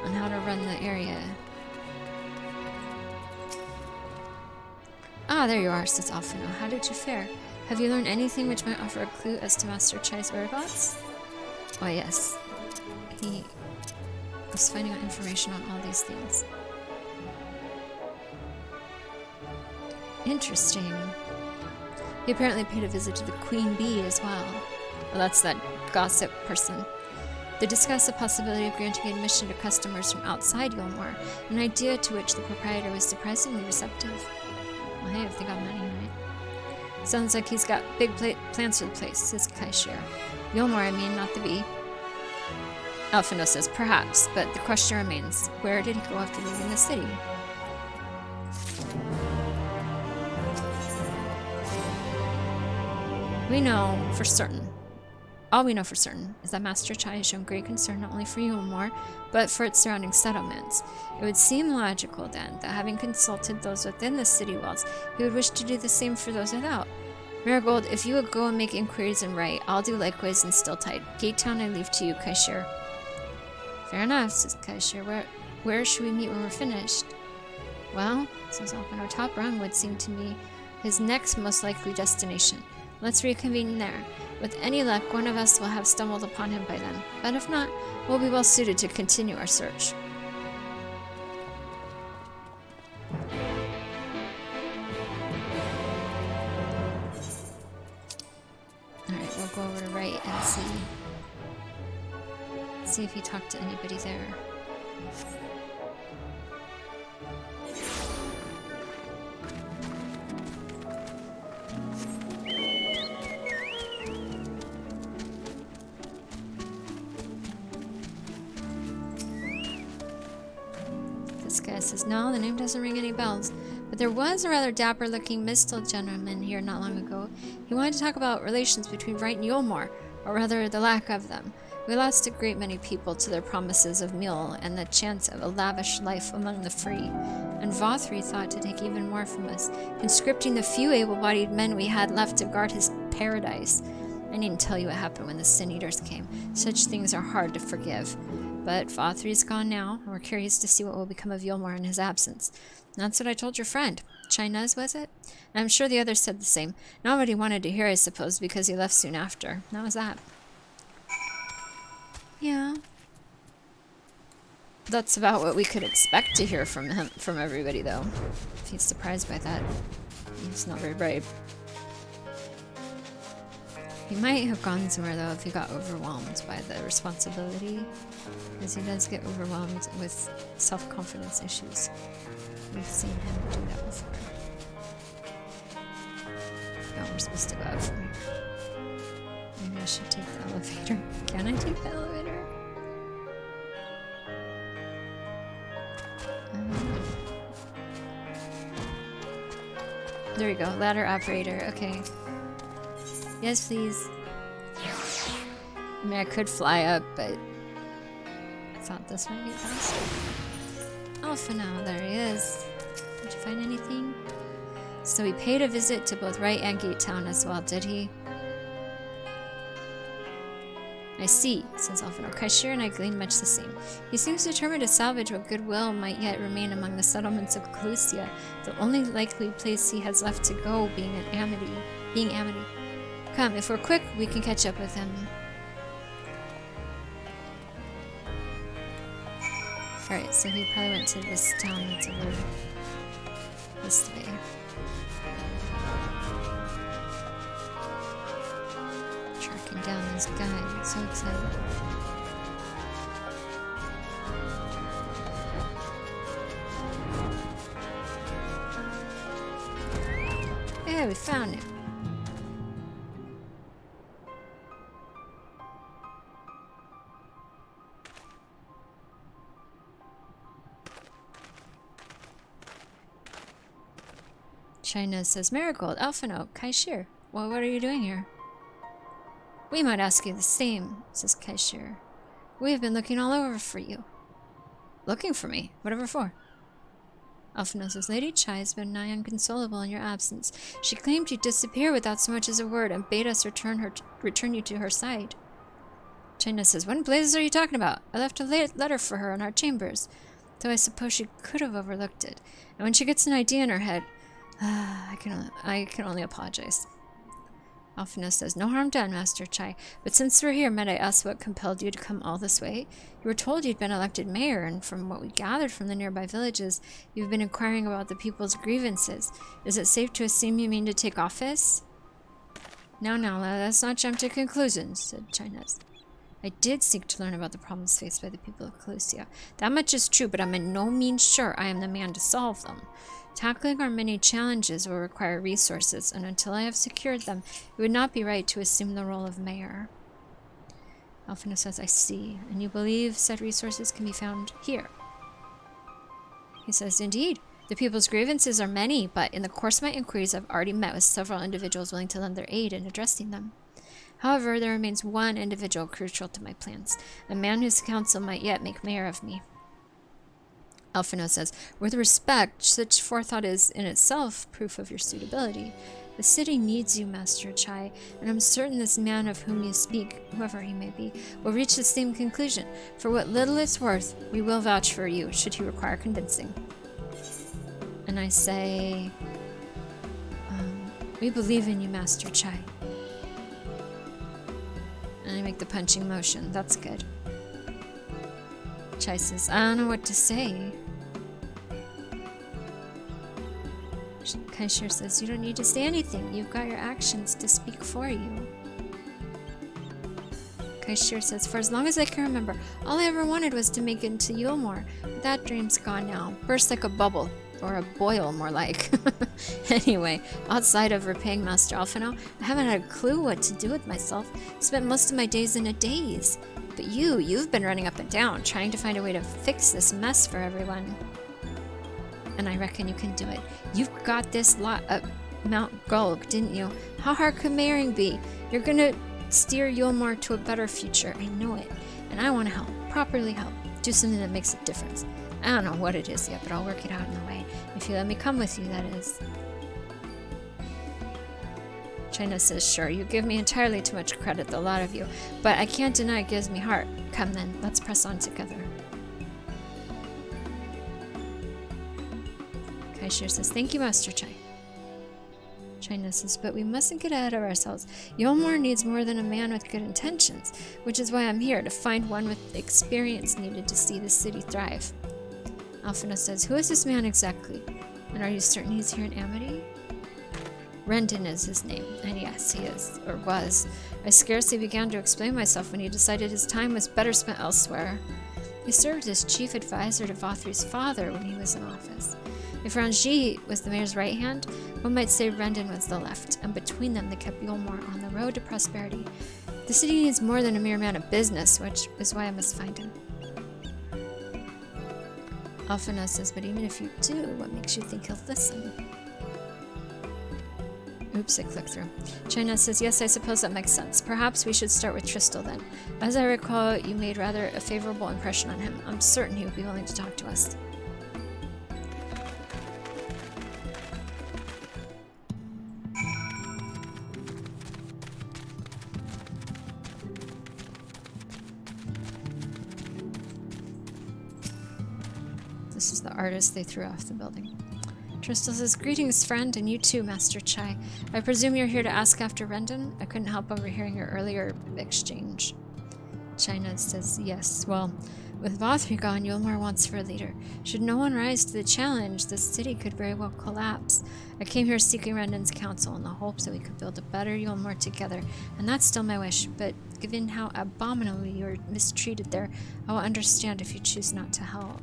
on how to run the area. Ah, there you are, says Alphino. How did you fare? Have you learned anything which might offer a clue as to Master Chai's whereabouts? Oh yes. He was finding out information on all these things. Interesting. He apparently paid a visit to the Queen Bee as well. Well, that's that gossip person. They discussed the possibility of granting admission to customers from outside Yulmore, an idea to which the proprietor was surprisingly receptive. Well, hey, if they got money, right? Sounds like he's got big plans for the place, says Kaishir. Yulmore, I mean, not the Bee. Alphino says, perhaps, but the question remains, where did he go after leaving the city? We know for certain. All we know for certain is that Master Chai has shown great concern not only for Yulmore, but for its surrounding settlements. It would seem logical, then, that having consulted those within the city walls, he would wish to do the same for those without. Marigold, if you would go and make inquiries and write, I'll do likewise in Stilltide. Gate Town I leave to you, Kaishir. Fair enough, says Kaishir. Where should we meet when we're finished? Well, says Alphino, Top Rung would seem to me his next most likely destination. Let's reconvene there. With any luck, one of us will have stumbled upon him by then. But if not, we'll be well suited to continue our search. Alright, we'll go over to right and see if he talked to anybody there. This guy says, no, the name doesn't ring any bells. But there was a rather dapper-looking Mistle gentleman here not long ago. He wanted to talk about relations between Wright and Yulmore, or rather the lack of them. We lost a great many people to their promises of meal and the chance of a lavish life among the free. And Vothri thought to take even more from us, conscripting the few able-bodied men we had left to guard his paradise. I needn't tell you what happened when the Sin Eaters came. Such things are hard to forgive. But Vothri's gone now, and we're curious to see what will become of Yulmore in his absence. That's what I told your friend. Chinez, was it? And I'm sure the others said the same. Not what he wanted to hear, I suppose, because he left soon after. That was that. Yeah. That's about what we could expect to hear from him, from everybody, though. If he's surprised by that, he's not very brave. He might have gone somewhere, though, if he got overwhelmed by the responsibility. Because he does get overwhelmed with self-confidence issues. We've seen him do that before. Oh, we're supposed to go out from here. Maybe I should take the elevator. Can I take the elevator? There we go. Ladder operator. Okay. Yes, please. I mean, I could fly up, but I thought this might be faster. Alpha now, there he is. Did you find anything? So he paid a visit to both Wright and Gate Town as well, did he? I see, says Alphino. Kaishir and I gleaned much the same. He seems determined to salvage what goodwill might yet remain among the settlements of Clusia, the only likely place he has left to go being Amity. Come, if we're quick, we can catch up with him. Alright, so he probably went to this town that's over this way. Tracking down this guy, I'm so excited. Yeah, we found him. China says, Marigold, Alphino, Kaishir. Well, what are you doing here? We might ask you the same, says Kaishir. We have been looking all over for you. Looking for me? Whatever for? Alphino says, Lady Chai has been nigh inconsolable in your absence. She claimed you'd disappear without so much as a word and bade us return you to her side. China says, what in blazes are you talking about? I left a letter for her in our chambers, though I suppose she could have overlooked it. And when she gets an idea in her head, I can only apologize. Alphino says, no harm done, Master Chai. But since we're here, might I ask what compelled you to come all this way? You were told you'd been elected mayor, and from what we gathered from the nearby villages, you've been inquiring about the people's grievances. Is it safe to assume you mean to take office? Now, let's not jump to conclusions, said Chinez. I did seek to learn about the problems faced by the people of Clusia. That much is true, but I'm in no means sure I am the man to solve them. Tackling our many challenges will require resources, and until I have secured them, it would not be right to assume the role of mayor. Alphino says, I see, and you believe said resources can be found here? He says, indeed. The people's grievances are many, but in the course of my inquiries, I've already met with several individuals willing to lend their aid in addressing them. However, there remains one individual crucial to my plans, a man whose counsel might yet make mayor of me. Alphino says, with respect, such forethought is in itself proof of your suitability. The city needs you, Master Chai, and I'm certain this man of whom you speak, whoever he may be, will reach the same conclusion. For what little it's worth, we will vouch for you, should he require convincing. And I say, we believe in you, Master Chai. And I make the punching motion. That's good. Chai says, I don't know what to say. Kaishir says, you don't need to say anything. You've got your actions to speak for you. Kaishir says, for as long as I can remember, all I ever wanted was to make it into Yulmore. But that dream's gone now. Burst like a bubble. Or a boil, more like. Anyway, outside of repaying Master Alphino, I haven't had a clue what to do with myself. Spent most of my days in a daze. But you've been running up and down, trying to find a way to fix this mess for everyone. and I reckon you can do it. You've got this lot up Mount Gulg, didn't you? How hard could marrying be? You're gonna steer Yulmore to a better future. I know it. And I want to help. Properly help. Do something that makes a difference. I don't know what it is yet, but I'll work it out in a way. If you let me come with you, that is. China says, sure, you give me entirely too much credit, the lot of you. But I can't deny it gives me heart. Come then, let's press on together. Kaishir says, thank you, Master Chai. China says, but we mustn't get ahead of ourselves. Yulmore needs more than a man with good intentions, which is why I'm here, to find one with the experience needed to see the city thrive. Alphina says, who is this man exactly? And are you certain he's here in Amity? Rendon is his name, and yes, he is, or was. I scarcely began to explain myself when he decided his time was better spent elsewhere. He served as chief advisor to Vothri's father when he was in office. If Ranji was the mayor's right hand, one might say Rendon was the left, and between them they kept Yulmore on the road to prosperity. The city needs more than a mere man of business, which is why I must find him. Alphina says, but even if you do, what makes you think he'll listen? Oops, I clicked through. China says, yes, I suppose that makes sense. Perhaps we should start with Tristel then. As I recall, you made rather a favorable impression on him. I'm certain he would be willing to talk to us. This is the artist they threw off the building. Tristel says, greetings, friend, and you too, Master Chai. I presume you're here to ask after Rendon? I couldn't help overhearing your earlier exchange. China says, yes. Well, with Vothri gone, Yulmore wants for a leader. Should no one rise to the challenge, the city could very well collapse. I came here seeking Rendon's counsel in the hopes that we could build a better Yulmore together, and that's still my wish, but given how abominably you're mistreated there, I will understand if you choose not to help.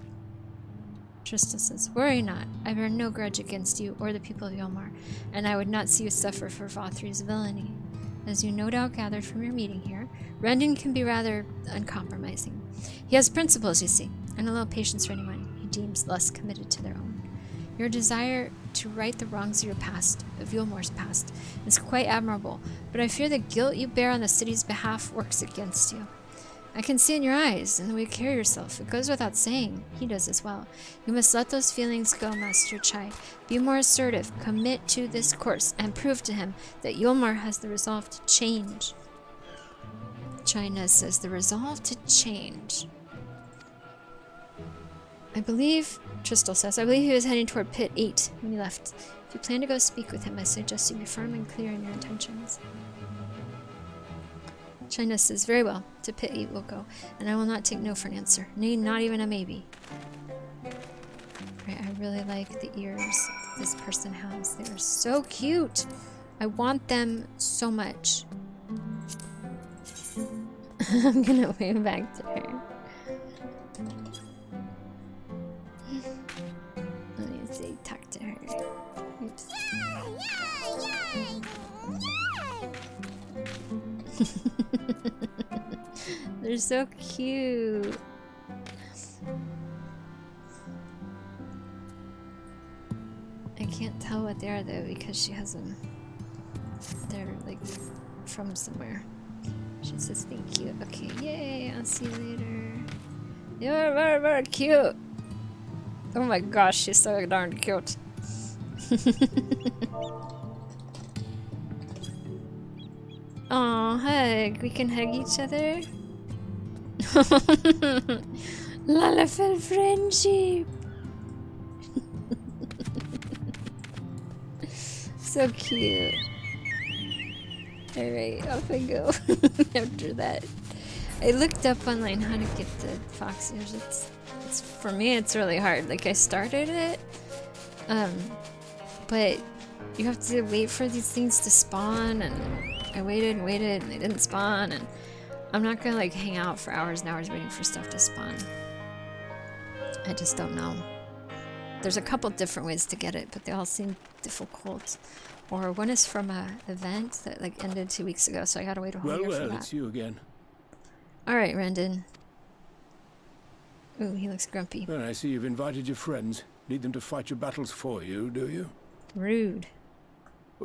Tristel says, worry not. I bear no grudge against you or the people of Yulmore, and I would not see you suffer for Vothri's villainy. As you no doubt gathered from your meeting here, Rendon can be rather uncompromising. He has principles, you see, and a little patience for anyone he deems less committed to their own. Your desire to right the wrongs of your past, of Yulmore's past, is quite admirable, but I fear the guilt you bear on the city's behalf works against you. I can see in your eyes and the way you carry yourself. It goes without saying. He does as well. You must let those feelings go, Master Chai. Be more assertive, commit to this course, and prove to him that Yulmore has the resolve to change. China says, the resolve to change. Tristel says, I believe he was heading toward Pit 8 when he left. If you plan to go speak with him, I suggest you be firm and clear in your intentions. China says, very well, to Pit 8 we'll go, and I will not take no for an answer. Nay, not even a maybe. Right, I really like the ears that this person has. They are so cute! I want them so much. I'm gonna wave back to her. Let me say, talk to her. Oops. They're so cute. I can't tell what they are though because she has them. They're like from somewhere. She says thank you. Okay, yay, I'll see you later. You're very, very cute. Oh my gosh, she's so darn cute. Aw, hug. We can hug each other. Lalafell friendship. So cute. Alright, off I go. After that. I looked up online how to get the fox ears. It's for me it's really hard. Like I started it. But you have to wait for these things to spawn, and I waited and waited and they didn't spawn, and I'm not gonna like hang out for hours and hours waiting for stuff to spawn. I just don't know. There's a couple different ways to get it, but they all seem difficult. Or one is from a event that like ended 2 weeks ago, so I gotta wait a whole year for that. Well, it's you again. Alright, Rendon. Ooh, he looks grumpy. Well, I see you've invited your friends. Need them to fight your battles for you, do you? Rude.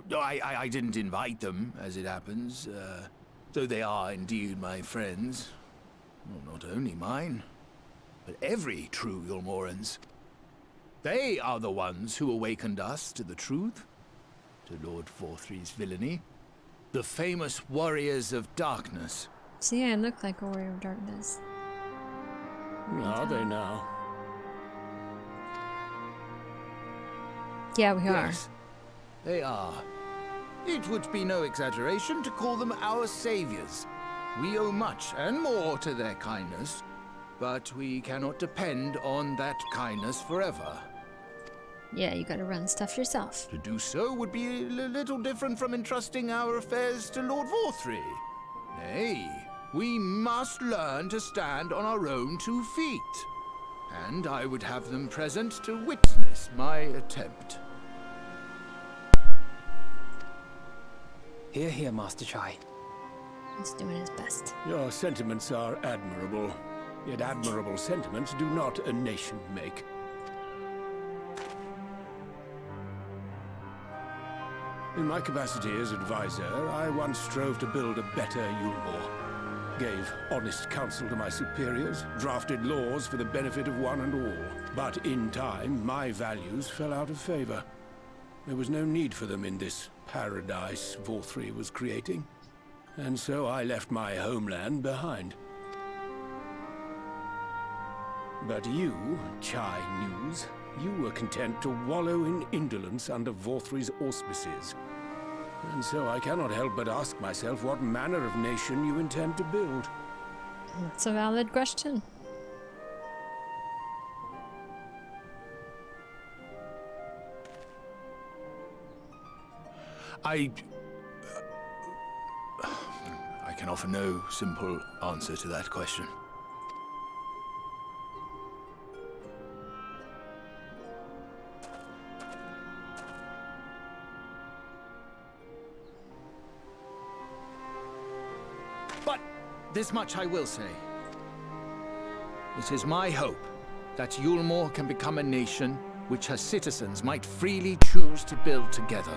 No, I didn't invite them, as it happens. Though they are indeed my friends. Well, not only mine, but every true Yulmoran's. They are the ones who awakened us to the truth, to Lord Vorthry's villainy. The famous warriors of darkness. See, I look like a warrior of darkness. Are they now? Yeah, we are. Yes, they are. It would be no exaggeration to call them our saviors. We owe much and more to their kindness, but we cannot depend on that kindness forever. Yeah, you gotta run stuff yourself. To do so would be a little different from entrusting our affairs to Lord Vorthry. Nay, we must learn to stand on our own 2 feet. And I would have them present to witness my attempt. Hear, hear, Master Chai. He's doing his best. Your sentiments are admirable. Yet admirable sentiments do not a nation make. In my capacity as advisor, I once strove to build a better Yulmore. Gave honest counsel to my superiors, drafted laws for the benefit of one and all. But in time, my values fell out of favor. There was no need for them in this paradise Vorthry was creating. And so I left my homeland behind. But you, Chai News, you were content to wallow in indolence under Vorthry's auspices. And so I cannot help but ask myself what manner of nation you intend to build. That's a valid question. I can offer no simple answer to that question. But this much I will say. It is my hope that Yulmore can become a nation which her citizens might freely choose to build together.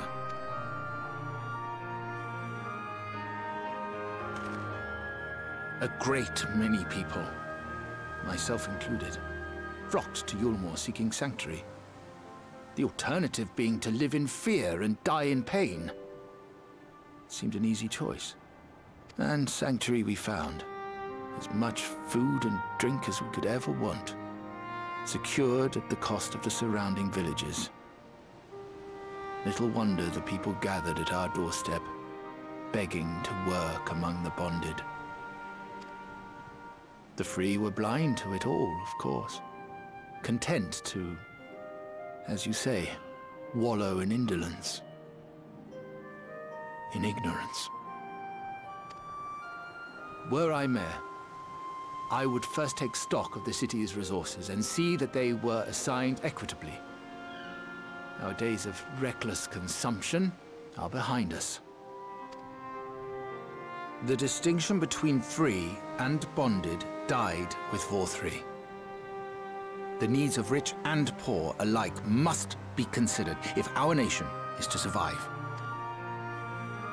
A great many people, myself included, flocked to Yulmore seeking sanctuary. The alternative being to live in fear and die in pain. It seemed an easy choice. And sanctuary we found. As much food and drink as we could ever want. Secured at the cost of the surrounding villages. Little wonder the people gathered at our doorstep, begging to work among the bonded. The free were blind to it all, of course. Content to, as you say, wallow in indolence. In ignorance. Were I mayor, I would first take stock of the city's resources and see that they were assigned equitably. Our days of reckless consumption are behind us. The distinction between free and bonded died with Vorthry. The needs of rich and poor alike must be considered if our nation is to survive.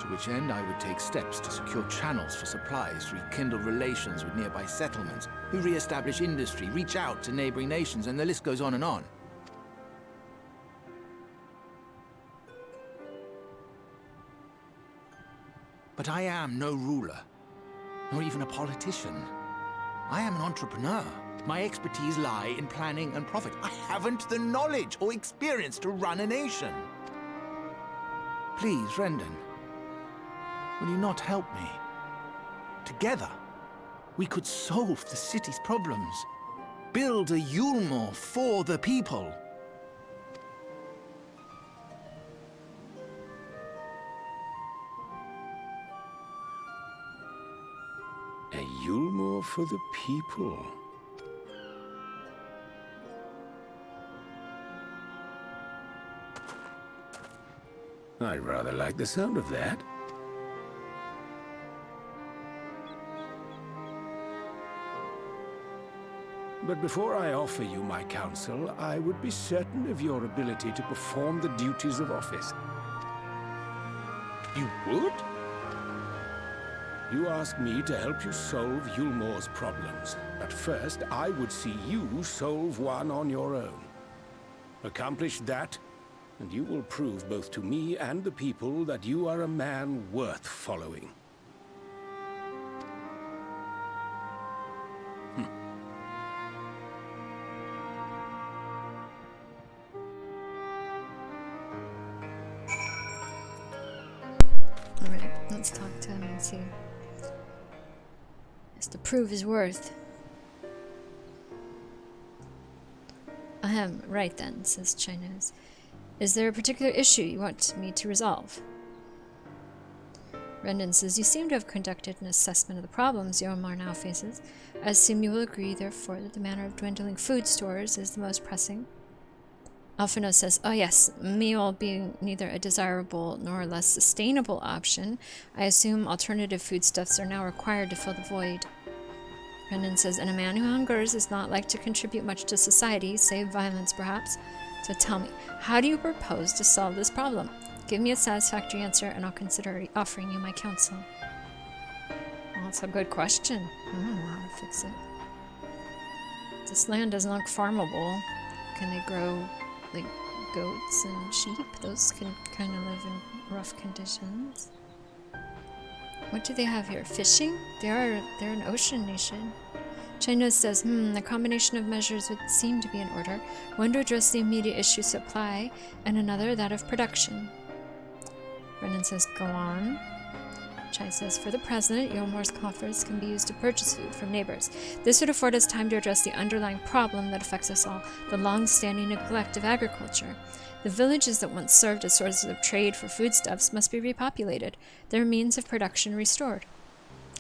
To which end I would take steps to secure channels for supplies, rekindle relations with nearby settlements, re-establish industry, reach out to neighboring nations, and the list goes on and on. But I am no ruler, nor even a politician. I am an entrepreneur. My expertise lie in planning and profit. I haven't the knowledge or experience to run a nation. Please, Rendon, will you not help me? Together, we could solve the city's problems. Build a Yulmore for the people. A Yulmore for the people. I rather like the sound of that. But before I offer you my counsel, I would be certain of your ability to perform the duties of office. You would? You ask me to help you solve Yulmore's problems. But first, I would see you solve one on your own. Accomplish that, and you will prove both to me and the people that you are a man worth following. Alright, let's talk to him and see. Has to prove his worth. Ahem, right then, says Chinese. Is there a particular issue you want me to resolve? Rendon says, you seem to have conducted an assessment of the problems Yomar now faces. I assume you will agree, therefore, that the matter of dwindling food stores is the most pressing. Alphino says, oh yes, meal being neither a desirable nor a less sustainable option, I assume alternative foodstuffs are now required to fill the void. Rendon says, and a man who hungers is not like to contribute much to society, save violence perhaps. So tell me, how do you propose to solve this problem? Give me a satisfactory answer and I'll consider offering you my counsel. Well, that's a good question. I don't know how to fix it. This land doesn't look farmable. Can they grow, like, goats and sheep? Those can kind of live in rough conditions. What do they have here? Fishing? They're an ocean nation. China says, the combination of measures would seem to be in order. One to address the immediate issue supply, and another that of production. Brennan says, go on. Chai says, for the present, Yulmore's coffers can be used to purchase food from neighbors. This would afford us time to address the underlying problem that affects us all, the long-standing neglect of agriculture. The villages that once served as sources of trade for foodstuffs must be repopulated, their means of production restored.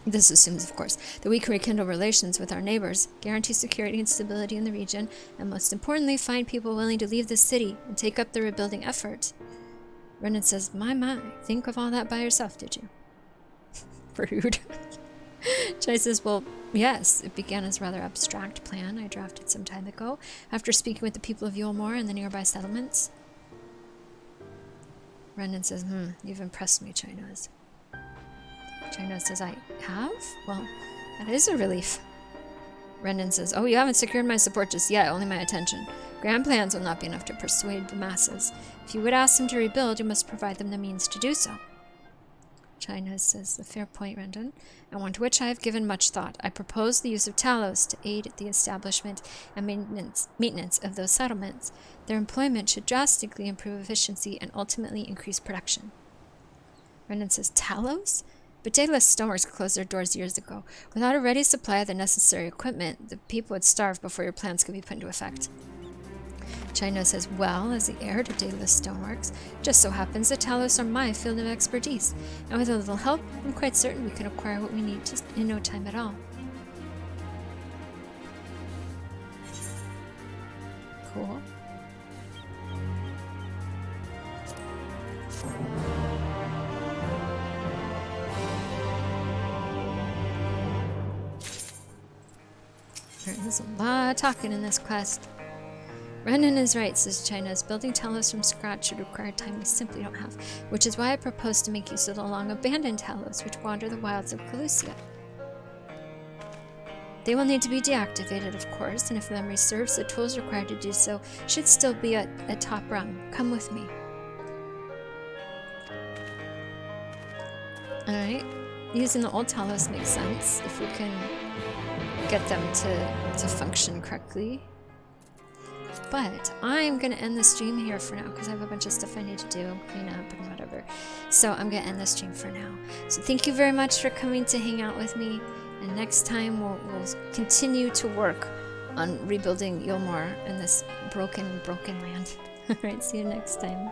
This assumes, of course, that we can rekindle relations with our neighbors, guarantee security and stability in the region, and most importantly, find people willing to leave the city and take up the rebuilding effort. Renan says, my, think of all that by yourself, did you? Rude. Chai says, well, yes, it began as a rather abstract plan I drafted some time ago, after speaking with the people of Yulmore and the nearby settlements. Renan says, you've impressed me, China. China says, I have? Well, that is a relief. Renan says, oh, you haven't secured my support just yet, only my attention. Grand plans will not be enough to persuade the masses. If you would ask them to rebuild, you must provide them the means to do so. China says, a fair point, Rendon, and one to which I have given much thought. I propose the use of Talos to aid the establishment and maintenance of those settlements. Their employment should drastically improve efficiency and ultimately increase production. Rendon says, Talos? But Daedalus Stoneworks closed their doors years ago. Without a ready supply of the necessary equipment, the people would starve before your plans could be put into effect. Chino says, well, as the heir to Daedalus Stoneworks, just so happens that Talos are my field of expertise, and with a little help, I'm quite certain we can acquire what we need just in no time at all. Cool. There is a lot of talking in this quest. Renan is right, says China's. Building Talos from scratch should require time we simply don't have, which is why I propose to make use of the long-abandoned Talos, which wander the wilds of Calusia. They will need to be deactivated, of course, and if memory serves, the tools required to do so should still be at top rung. Come with me. Alright, using the old Talos makes sense, if we can get them to function correctly. But I'm going to end the stream here for now because I have a bunch of stuff I need to do, clean up and whatever. So I'm going to end the stream for now. So thank you very much for coming to hang out with me. And next time we'll continue to work on rebuilding Yulmore in this broken land. Alright, see you next time.